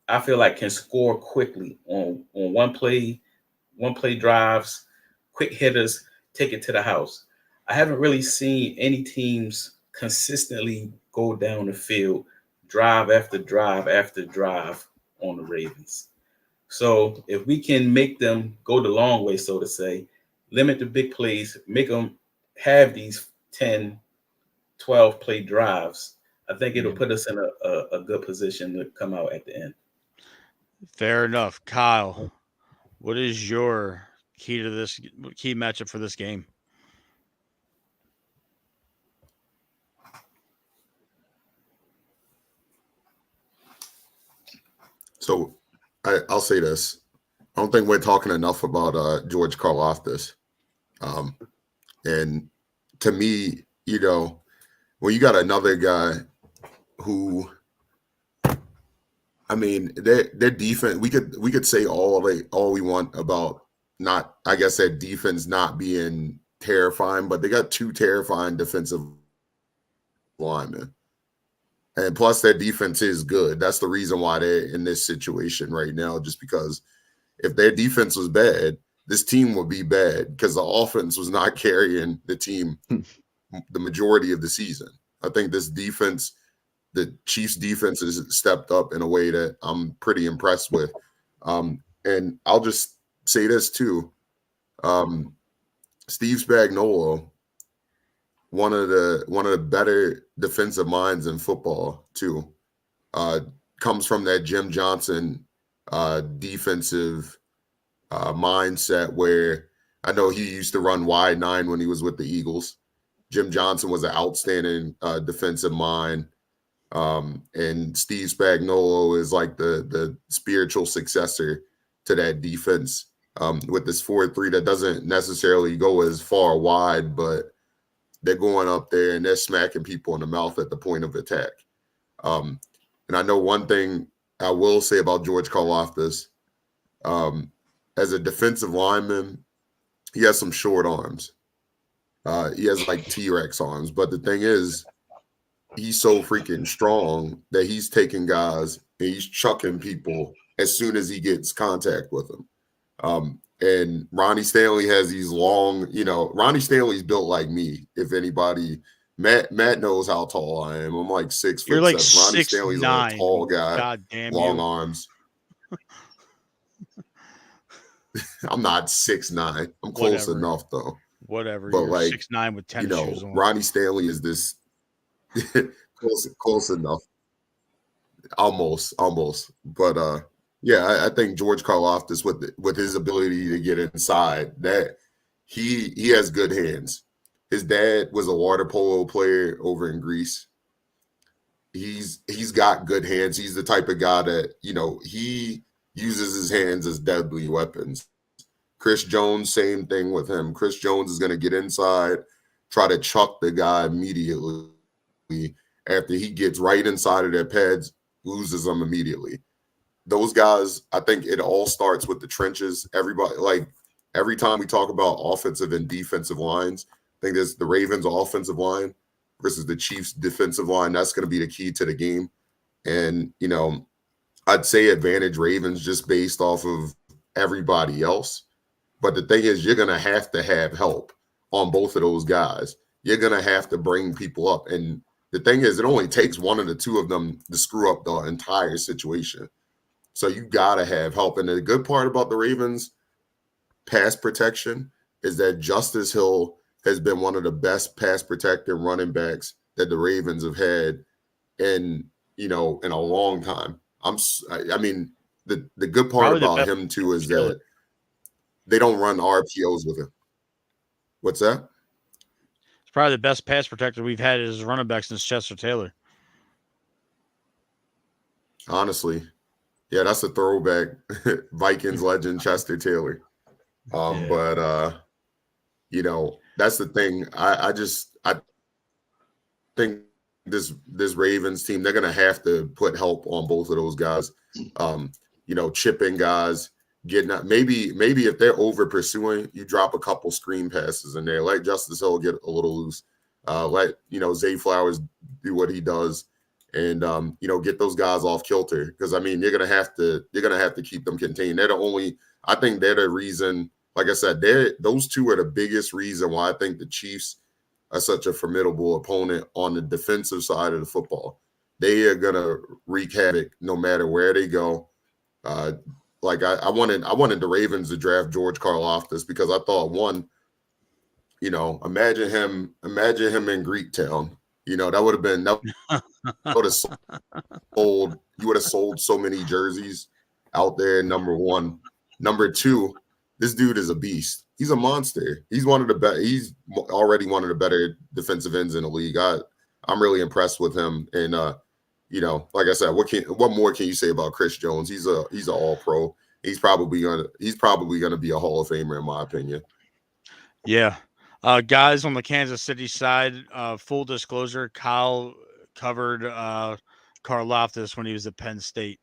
I feel like can score quickly on one play drives, quick hitters, take it to the house. I haven't really seen any teams consistently go down the field, drive after drive after drive on the Ravens. So if we can make them go the long way, so to say, limit the big plays, make them have these 10, 12 play drives, I think it'll put us in a good position to come out at the end. Fair enough. Kyle, what is your key matchup for this game? So I'll say this. I don't think we're talking enough about George Karlaftis. And to me, when you got another guy who, I mean, their defense, we could say all we want about their defense not being terrifying, but they got 2 terrifying defensive linemen. And plus their defense is good. That's the reason why they're in this situation right now, just because if their defense was bad, this team would be bad because the offense was not carrying the team the majority of the season. I think this defense, the Chiefs defense, has stepped up in a way that I'm pretty impressed with. And I'll just say this too. Steve Spagnuolo, one of the better defensive minds in football too. comes from that Jim Johnson defensive mindset where I know he used to run wide 9 when he was with the Eagles. Jim Johnson was an outstanding defensive mind. And Steve Spagnuolo is like the spiritual successor to that defense with this 4-3 that doesn't necessarily go as far wide, but they're going up there and they're smacking people in the mouth at the point of attack. And I know one thing I will say about George Karlaftis, as a defensive lineman, he has some short arms. He has like T-Rex arms, but the thing is, he's so freaking strong that he's taking guys and he's chucking people as soon as he gets contact with them. And Ronnie Stanley has these long, Ronnie Stanley's built like me. If anybody, Matt knows how tall I am. I'm like 6 foot. You're like 7. Ronnie 6'9". Stanley's like a tall guy, God damn long you. arms. I'm not 6'9". I'm close Whatever. enough though. Whatever. But You're like 6'9" with tennis shoes on. Ronnie Stanley is this close enough. Almost. But yeah, I think George Karlaftis with his ability to get inside, that he has good hands. His dad was a water polo player over in Greece. He's got good hands. He's the type of guy that, he uses his hands as deadly weapons. Chris Jones, same thing with him. Chris Jones is going to get inside, try to chuck the guy immediately. After he gets right inside of their pads, loses them immediately. Those guys, I think it all starts with the trenches. Everybody, like every time we talk about offensive and defensive lines, I think there's the Ravens offensive line versus the Chiefs defensive line. That's going to be the key to the game. And, I'd say advantage Ravens just based off of everybody else. But the thing is, you're going to have help on both of those guys. You're going to have to bring people up. And the thing is, it only takes one of the two of them to screw up the entire situation. So you got to have help. And the good part about the Ravens pass protection is that Justice Hill has been one of the best pass protecting running backs that the Ravens have had in a long time. I mean, the good part Probably about him too is that they don't run RPOs with him. What's that? It's probably the best pass protector we've had as running back since Chester Taylor. Honestly, yeah, that's a throwback. Vikings legend Chester Taylor. But that's the thing. I think this Ravens team, they're gonna have to put help on both of those guys. Chipping guys, getting up. Maybe if they're over pursuing, you drop a couple screen passes in there. Let Justice Hill get a little loose. Let Zay Flowers do what he does, and get those guys off kilter. Because I mean, you're gonna have to keep them contained. I think they're the reason. Like I said, those two are the biggest reason why I think the Chiefs are such a formidable opponent on the defensive side of the football. They are gonna wreak havoc no matter where they go. I wanted the Ravens to draft George Karlaftis because I thought, one, imagine him in Greektown. That would have sold. You would have sold so many jerseys out there. Number one. Number two, this dude is a beast. He's a monster. He's one of the best. He's already one of the better defensive ends in the league. I'm really impressed with him. And like I said, what more can you say about Chris Jones? He's an all-pro. He's probably gonna be a Hall of Famer in my opinion. Yeah. Guys on the Kansas City side, full disclosure, Kyle covered Karlaftis when he was at Penn State.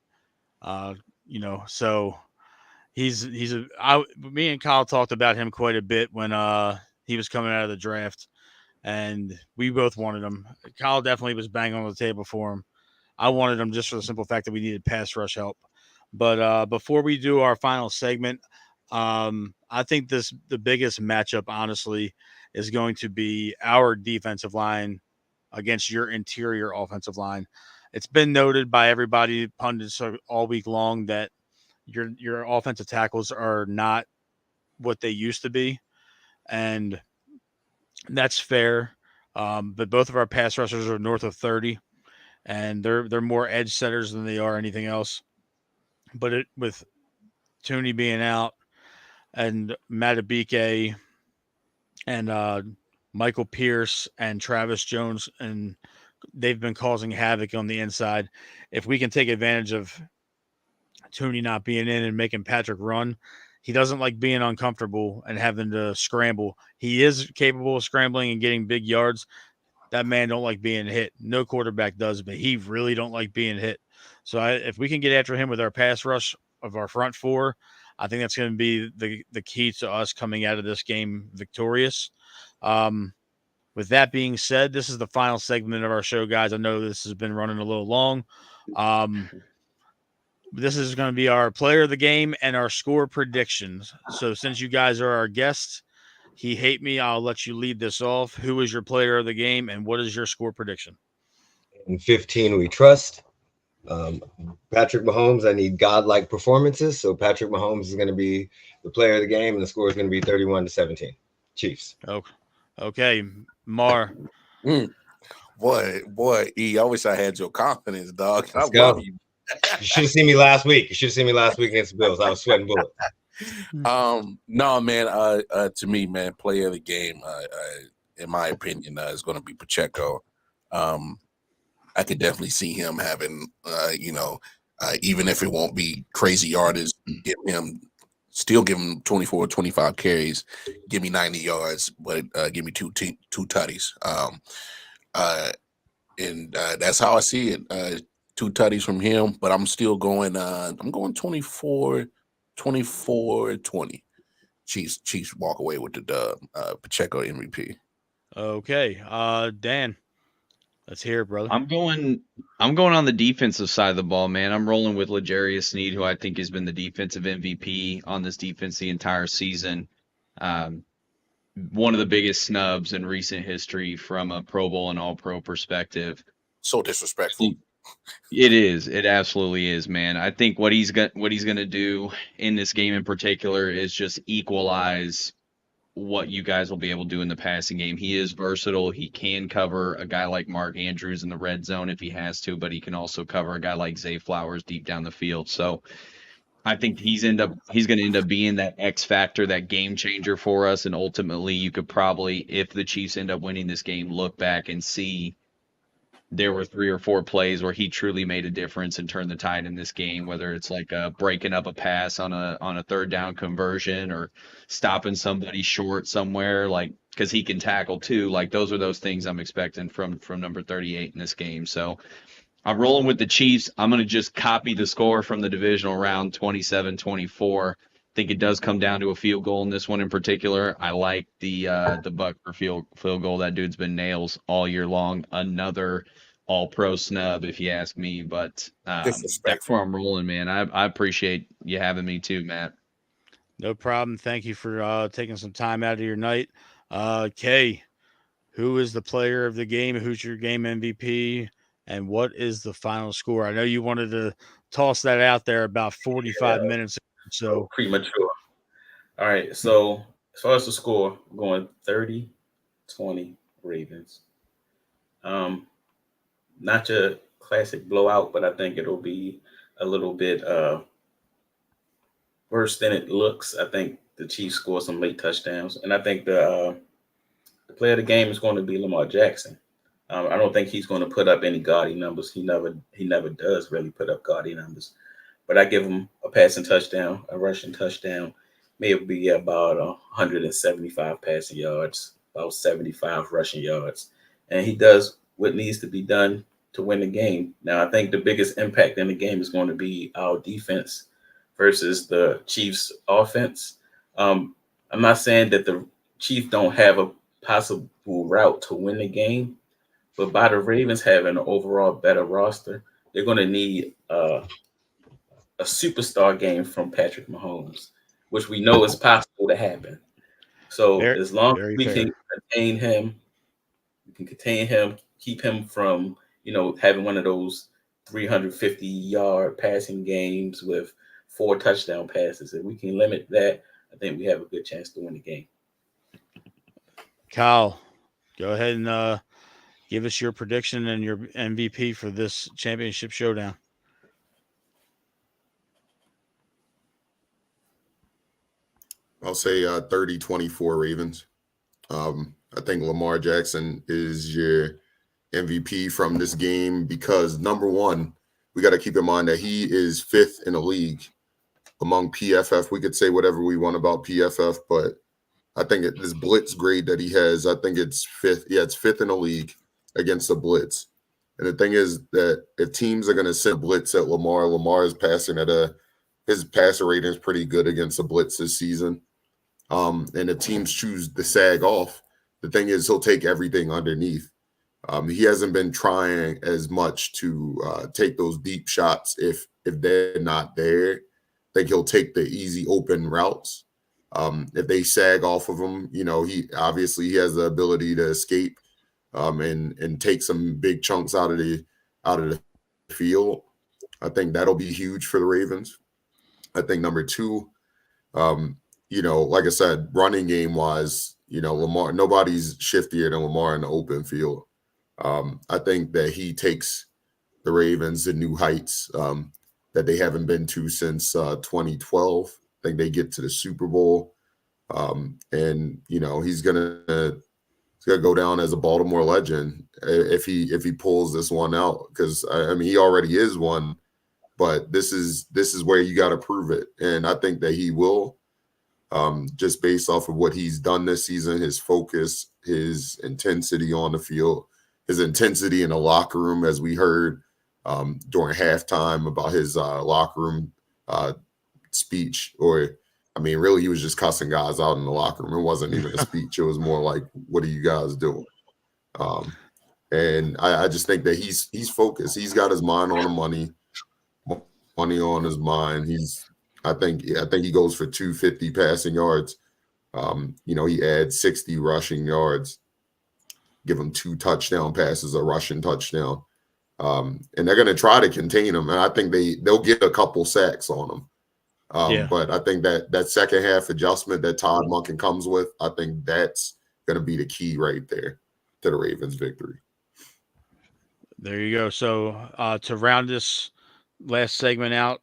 So me and Kyle talked about him quite a bit when he was coming out of the draft, and we both wanted him. Kyle definitely was banging on the table for him. I wanted him just for the simple fact that we needed pass rush help. But before we do our final segment, I think the biggest matchup, honestly, is going to be our defensive line against your interior offensive line. It's been noted by everybody, pundits all week long, that your offensive tackles are not what they used to be, and that's fair. But both of our pass rushers are north of 30, and they're more edge setters than they are anything else. But with Tooney being out and Matabike and Michael Pierce and Travis Jones, and they've been causing havoc on the inside. If we can take advantage of Tooney not being in and making Patrick run, he doesn't like being uncomfortable and having to scramble. He is capable of scrambling and getting big yards. That man don't like being hit. No quarterback does, but he really don't like being hit. So if we can get after him with our pass rush of our front four, I think that's going to be the key to us coming out of this game victorious. With that being said, this is the final segment of our show, guys. I know this has been running a little long. This is going to be our player of the game and our score predictions. So since you guys are our guests, he hate me, I'll let you lead this off. Who is your player of the game and what is your score prediction? In 15, we trust. Patrick Mahomes, I need godlike performances. So Patrick Mahomes is going to be the player of the game, and the score is going to be 31-17. Chiefs. Okay. Mar. Boy, E, I wish I had your confidence, dog. Let's I go. love you. You should have seen me last week. You should have seen me last week against the Bills. I was sweating bullets. No, man. To me, man, player of the game, in my opinion, is going to be Pacheco. I could definitely see him having, even if it won't be crazy yardage, still give him 24, 25 carries, give me 90 yards, but give me two tutties. And that's how I see it. 2 tutties from him, but I'm still going. I'm going 24-20. Chiefs walk away with the dub. Pacheco MVP. Okay, Dan, let's hear it, brother. I'm going on the defensive side of the ball, man. I'm rolling with L'Jarius Sneed, who I think has been the defensive MVP on this defense the entire season. One of the biggest snubs in recent history from a Pro Bowl and All-Pro perspective. So disrespectful. It is. It absolutely is, man. I think what he's going to do in this game in particular is just equalize what you guys will be able to do in the passing game. He is versatile. He can cover a guy like Mark Andrews in the red zone if he has to, but he can also cover a guy like Zay Flowers deep down the field. So I think he's going to end up being that X factor, that game changer for us. And ultimately, you could probably, if the Chiefs end up winning this game, look back and see there were 3 or 4 plays where he truly made a difference and turned the tide in this game, whether it's like breaking up a pass on a third down conversion or stopping somebody short somewhere, like, because he can tackle too. Like, those are those things I'm expecting from number 38 in this game. So I'm rolling with the Chiefs. I'm going to just copy the score from the divisional round, 27-24. I think it does come down to a field goal in this one in particular. I like the buck for field goal. That dude's been nails all year long. Another All-Pro snub, if you ask me. But that's where I'm rolling, man. I appreciate you having me too, Matt. No problem. Thank you for taking some time out of your night. Kay, who is the player of the game? Who's your game MVP? And what is the final score? I know you wanted to toss that out there about 45 minutes ago. So premature. All right. So as far as the score, I'm going 30-20 Ravens. Not your classic blowout, but I think it'll be a little bit worse than it looks. I think the Chiefs score some late touchdowns, and I think the player of the game is going to be Lamar Jackson. I don't think he's going to put up any gaudy numbers. He never does really put up gaudy numbers. But I give him a passing touchdown, a rushing touchdown, maybe about 175 passing yards, about 75 rushing yards. And he does what needs to be done to win the game. Now, I think the biggest impact in the game is going to be our defense versus the Chiefs' offense. I'm not saying that the Chiefs don't have a possible route to win the game, but by the Ravens having an overall better roster, they're going to need a superstar game from Patrick Mahomes, which we know is possible to happen. So as long as we can contain him, keep him from, having one of those 350-yard passing games with 4 touchdown passes. If we can limit that, I think we have a good chance to win the game. Kyle, go ahead and give us your prediction and your MVP for this championship showdown. I'll say 30-24 Ravens. I think Lamar Jackson is your MVP from this game because, number one, we got to keep in mind that he is 5th in the league among PFF. We could say whatever we want about PFF, but I think this blitz grade that he has, I think it's 5th. Yeah, it's 5th in the league against the blitz. And the thing is that if teams are going to send blitz at Lamar, Lamar is passing at his passer rating is pretty good against the blitz this season. And if teams choose to sag off, the thing is he'll take everything underneath. He hasn't been trying as much to take those deep shots if they're not there. I think he'll take the easy open routes. If they sag off of him, he has the ability to escape and take some big chunks out of the field. I think that'll be huge for the Ravens. I think number two, like I said, running game wise, Lamar, nobody's shiftier than Lamar in the open field. I think that he takes the Ravens to new heights that they haven't been to since 2012. I think they get to the Super Bowl, and he's gonna go down as a Baltimore legend if he pulls this one out. Because he already is one, but this is where you got to prove it, and I think that he will. Just based off of what he's done this season, his focus, his intensity on the field, his intensity in the locker room, as we heard during halftime about his locker room speech, really he was just cussing guys out in the locker room. It wasn't even a speech. It was more like, what are you guys doing? And I just think that he's focused. He's got his mind on the money on his mind. I think he goes for 250 passing yards. He adds 60 rushing yards. Give him 2 touchdown passes, a rushing touchdown. And they're going to try to contain him. And I think they'll get a couple sacks on him. But I think that second half adjustment that Todd Monken comes with, I think that's going to be the key right there to the Ravens' victory. There you go. So to round this last segment out,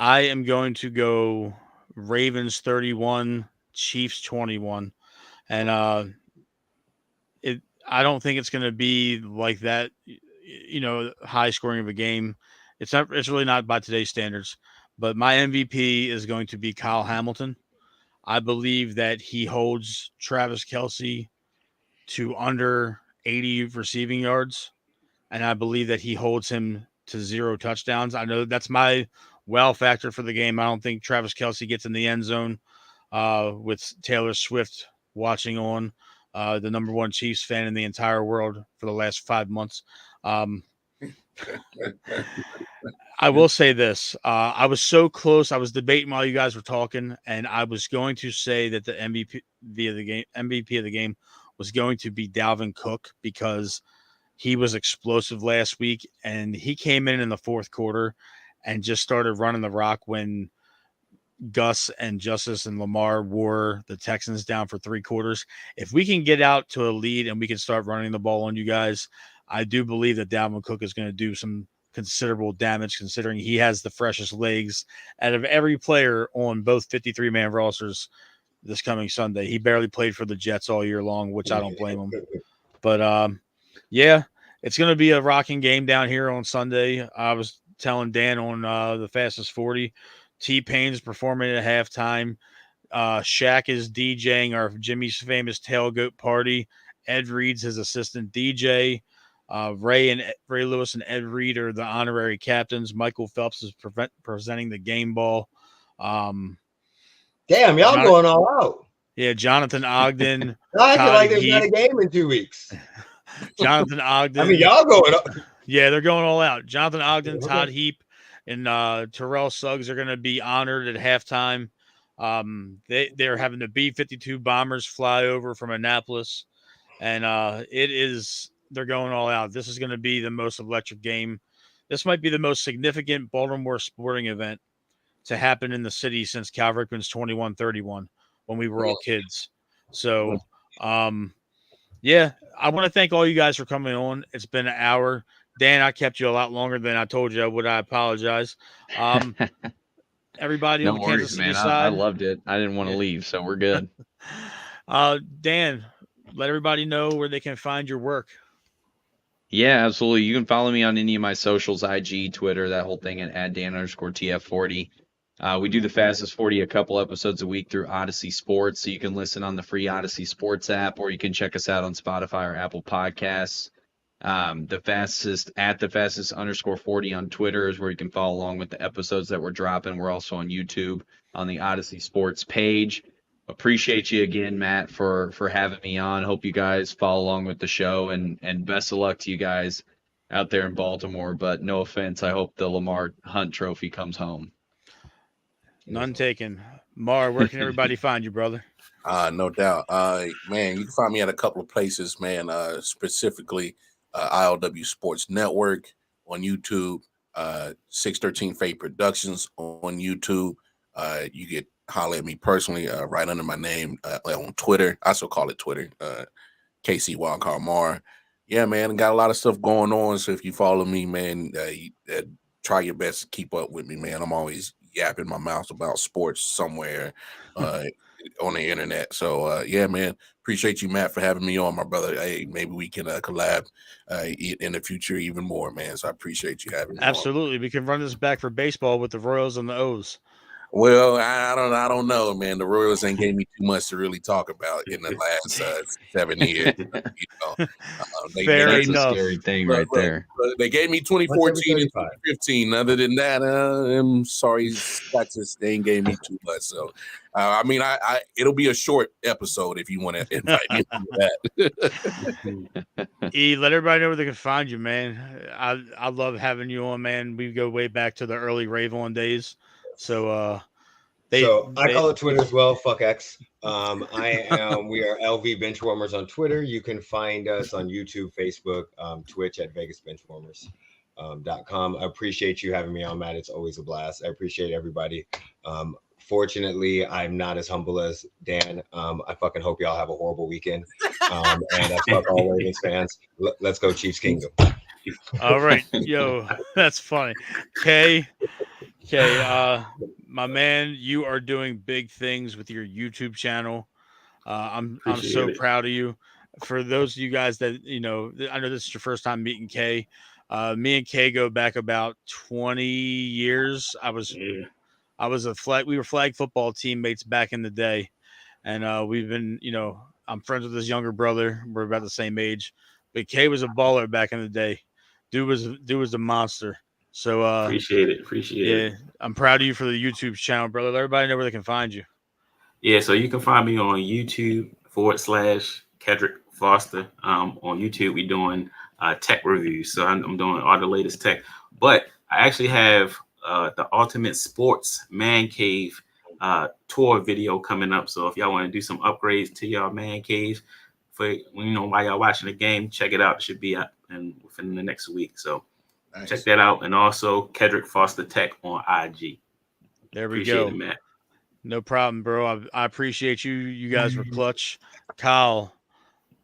I am going to go Ravens 31, Chiefs 21. And I don't think it's going to be like that, high scoring of a game. It's really not by today's standards. But my MVP is going to be Kyle Hamilton. I believe that he holds Travis Kelce to under 80 receiving yards. And I believe that he holds him to 0 touchdowns. I know that's my wow factor for the game. I don't think Travis Kelce gets in the end zone with Taylor Swift watching on, the number one Chiefs fan in the entire world for the last 5 months. I will say this. I was so close. I was debating while you guys were talking, and I was going to say that the MVP of the game was going to be Dalvin Cook because he was explosive last week, and he came in the fourth quarter and just started running the rock when Gus and Justice and Lamar wore the Texans down for 3 quarters. If we can get out to a lead and we can start running the ball on you guys, I do believe that Dalvin Cook is going to do some considerable damage considering he has the freshest legs out of every player on both 53-man rosters this coming Sunday. He barely played for the Jets all year long, which I don't blame him. But, yeah, it's going to be a rocking game down here on Sunday. I was telling Dan on the Fastest 40, T-Pain is performing at halftime. Shaq is DJing our Jimmy's Famous Tailgate Party. Ed Reed's his assistant DJ. Ray Lewis and Ed Reed are the honorary captains. Michael Phelps is presenting the game ball. Damn, y'all going all out. Yeah, Jonathan Ogden. I feel like there's not a game in 2 weeks. Jonathan Ogden. Y'all going up. Yeah, they're going all out. Jonathan Ogden, Todd Heap, and Terrell Suggs are going to be honored at halftime. They're having the B-52 bombers fly over from Annapolis, and they're going all out. This is going to be the most electric game. This might be the most significant Baltimore sporting event to happen in the city since Cal Ripken's 21-31 when we were all kids. So, Yeah, I want to thank all you guys for coming on. It's been an hour. Dan, I kept you a lot longer than I told you I would. I apologize. Everybody on No the worries, Kansas City man. I side. loved it. I didn't want to Yeah. leave, so we're good. Dan, let everybody know where they can find your work. Yeah, absolutely. You can follow me on any of my socials, IG, Twitter, that whole thing at @Dan_TF40. We do the Fastest 40 a couple episodes a week through Odyssey Sports, so you can listen on the free Odyssey Sports app, or you can check us out on Spotify or Apple Podcasts. The fastest @the fastest_40 on Twitter is where you can follow along with the episodes that we're dropping. We're also on YouTube on the Odyssey Sports page. Appreciate you again, Matt, for having me on. Hope you guys follow along with the show, and best of luck to you guys out there in Baltimore. But no offense, I hope the Lamar Hunt Trophy comes home. None taken. Mar, where can everybody find you, brother? No doubt. Man, you can find me at a couple of places, man. Specifically, ILW Sports Network on YouTube, 613 Fate Productions on YouTube. You get holler at me personally right under my name on Twitter. I still call it Twitter. KC Wildcard Mar. Yeah, man, got a lot of stuff going on. So if you follow me, man, try your best to keep up with me, man. I'm always yapping my mouth about sports somewhere on the internet. So yeah, man, appreciate you, Matt, for having me on, my brother. Hey, maybe we can collab in the future even more, man. So I appreciate you having me on. Absolutely. We can run this back for baseball with the Royals and the O's. Well, I don't know, man. The Royals ain't gave me too much to really talk about in the last 7 years. You know, Fair That's enough. a scary thing right there. They gave me 2014 and 2015. Other than that, I'm sorry, Texas, they ain't gave me too much. So, I mean, I it'll be a short episode if you want to invite me to that. Let everybody know where they can find you, man. I love having you on, man. We go way back to the early Ravon days. So I call it Twitter as well. Fuck X. We are LV Benchwarmers on Twitter. You can find us on YouTube, Facebook, Twitch at VegasBenchwarmers.com. I appreciate you having me on, Matt. It's always a blast. I appreciate everybody. Fortunately, I'm not as humble as Dan. I fucking hope y'all have a horrible weekend. And I fuck all Ravens fans. Let's go Chiefs Kingdom. All right. Yo, that's funny. Okay, my man, you are doing big things with your YouTube channel. I'm so proud of you. For those of you guys that I know this is your first time meeting Kay. Me and Kay go back about 20 years. We were flag football teammates back in the day, and we've been, I'm friends with his younger brother. We're about the same age, but Kay was a baller back in the day. Dude was a monster. So appreciate it. I'm proud of you for the YouTube channel, brother. Let everybody know where they can find you. Yeah, so you can find me on YouTube /Kedrick Foster. On YouTube, we're doing tech reviews. So I'm doing all the latest tech. But I actually have the Ultimate Sports Man Cave tour video coming up. So if y'all want to do some upgrades to your man cave for while y'all watching the game, check it out. It should be out within the next week. So nice. Check that out. And also Kedrick Foster Tech on IG. There we go. Appreciate it, Matt. No problem, bro. I appreciate you. You guys were clutch. Kyle,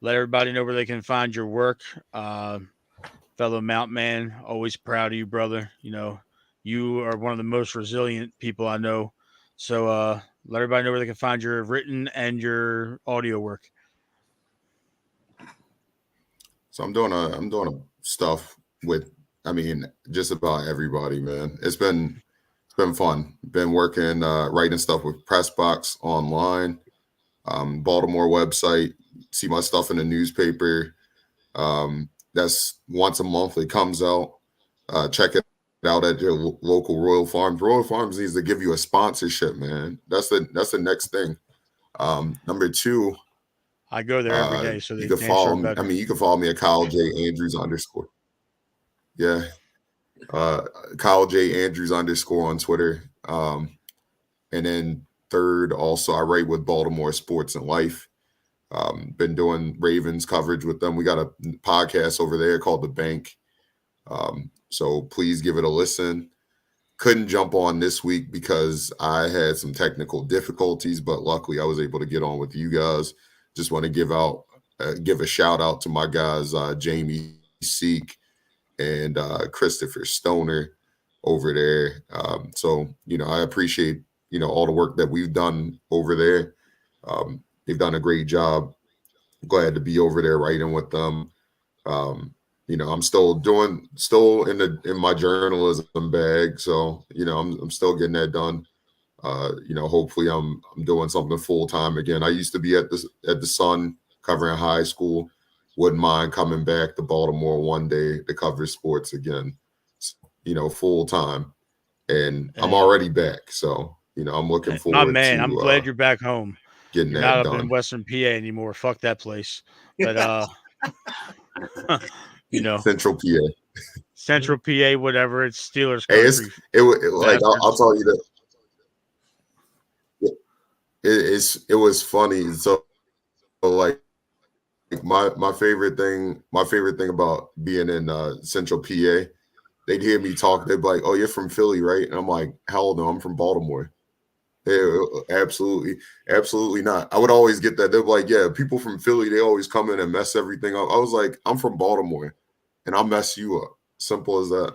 let everybody know where they can find your work. Fellow Mount Man, always proud of you, brother. You are one of the most resilient people I know. So let everybody know where they can find your written and your audio work. So I'm doing a stuff with, just about everybody, man. It's been fun. Been working, writing stuff with Pressbox online, Baltimore website. See my stuff in the newspaper. That's once a month. It comes out. Check it out at your local Royal Farms. Royal Farms needs to give you a sponsorship, man. That's the next thing. Number 2. I go there every day, so you can follow me. You can follow me at Kyle J Andrews _. Yeah. Kyle J Andrews _ on Twitter. And then 3rd, also I write with Baltimore Sports and Life. Been doing Ravens coverage with them. We got a podcast over there called The Bank. So please give it a listen. Couldn't jump on this week because I had some technical difficulties, but luckily I was able to get on with you guys. Just want to give out give a shout out to my guys, Jamie Seek and Christopher Stoner over there. So, I appreciate, all the work that we've done over there. They've done a great job. Glad to be over there writing with them. I'm still in my journalism bag. So, I'm still getting that done. Hopefully I'm doing something full time again. I used to be at the Sun covering high school. Wouldn't mind coming back to Baltimore one day to cover sports again, full time. And I'm already back. So, I'm looking forward my man, to I'm glad you're back home. Getting You're that not up done. in Western PA anymore. Fuck that place. But Central PA, whatever. It's Steelers country. I'll tell you that it was funny. So like my favorite thing about being in Central PA, they'd hear me talk. They'd be like, "Oh, you're from Philly, right?" And I'm like, "Hell no, I'm from Baltimore." Yeah, absolutely not. I would always get that. They're like, "Yeah, people from Philly, they always come in and mess everything up." I was like, "I'm from Baltimore, and I'll mess you up." Simple as that.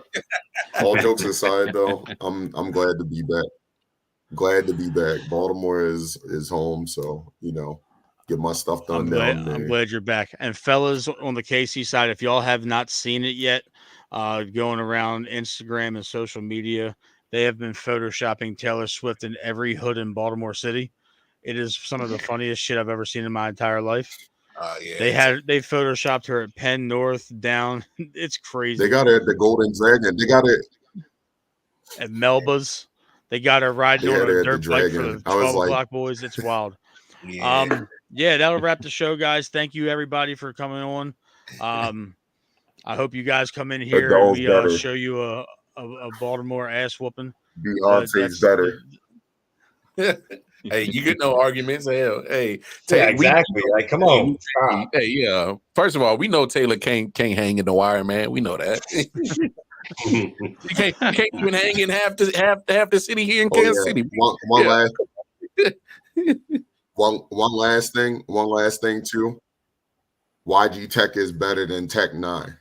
All jokes aside, though, I'm glad to be back. Glad to be back. Baltimore is home, so get my stuff done down there. I'm glad you're back. And fellas, on the KC side, if y'all have not seen it yet, going around Instagram and social media, they have been photoshopping Taylor Swift in every hood in Baltimore City. It is some of the funniest shit I've ever seen in my entire life. Yeah. They photoshopped her at Penn North down. It's crazy. They got it at the Golden Dragon. They got it at Melba's. They got her riding on a dirt bike for the 12 o'clock boys. It's wild. Yeah. That'll wrap the show, guys. Thank you everybody for coming on. I hope you guys come in here and we show you a Baltimore ass whooping. Beyonce's better. Hey, you get no arguments. Hell, hey, exactly. Like, come on. Hey, yeah. First of all, we know Taylor can't hang in the wire, man. We know that. You can't even hang in half the city here in Kansas City. One last thing too. YG Tech is better than Tech 9.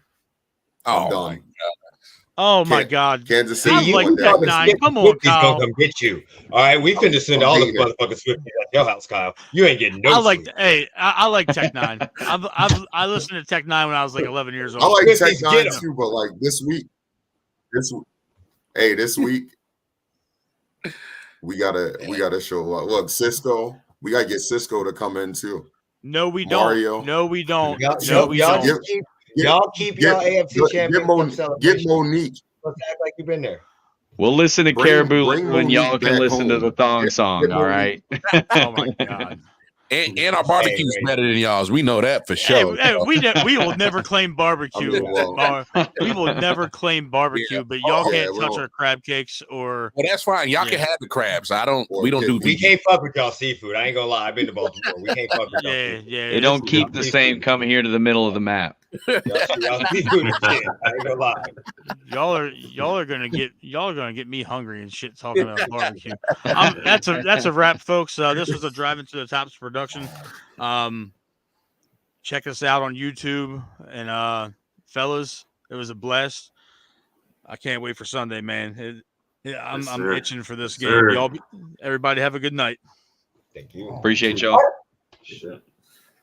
I'm done. My God. Oh my God, Kansas City! I'm like Tech 9. Come on, Kyle. Gonna come get you. All right, we finna send all the motherfucking Swifties at your house, Kyle. You ain't getting no. I like Tech 9. I listened to Tech 9 when I was like 11 years old. I like Tech 9 too, but like this week, we gotta show a lot. Look, Cisco, we gotta get Cisco to come in too. No, we Mario. don't. No, we don't. Y'all keep your AFC champion. Get Monique. Let's act like you've been there. We'll listen to Caribou when y'all can listen to the thong Get song. All right. Oh my God. And our barbecue's better than y'all's. We know that for sure. We will never claim barbecue. We will never claim barbecue, but y'all can't touch our crab cakes or. Well, that's fine. Y'all can have the crabs. We don't do. We can't fuck with y'all seafood. I ain't gonna lie. I've been to Baltimore. We can't fuck with y'all. Yeah. They don't keep the same coming here to the middle of the map. Y'all seafood is shit. I ain't gonna lie. Y'all are gonna get me hungry and shit talking about barbecue. That's a wrap, folks. This was a Drive Into the Tops production. Check us out on YouTube and fellas, it was a blast. I can't wait for Sunday, man. I'm itching for this game. Everybody have a good night. Thank you. Appreciate y'all. Sure.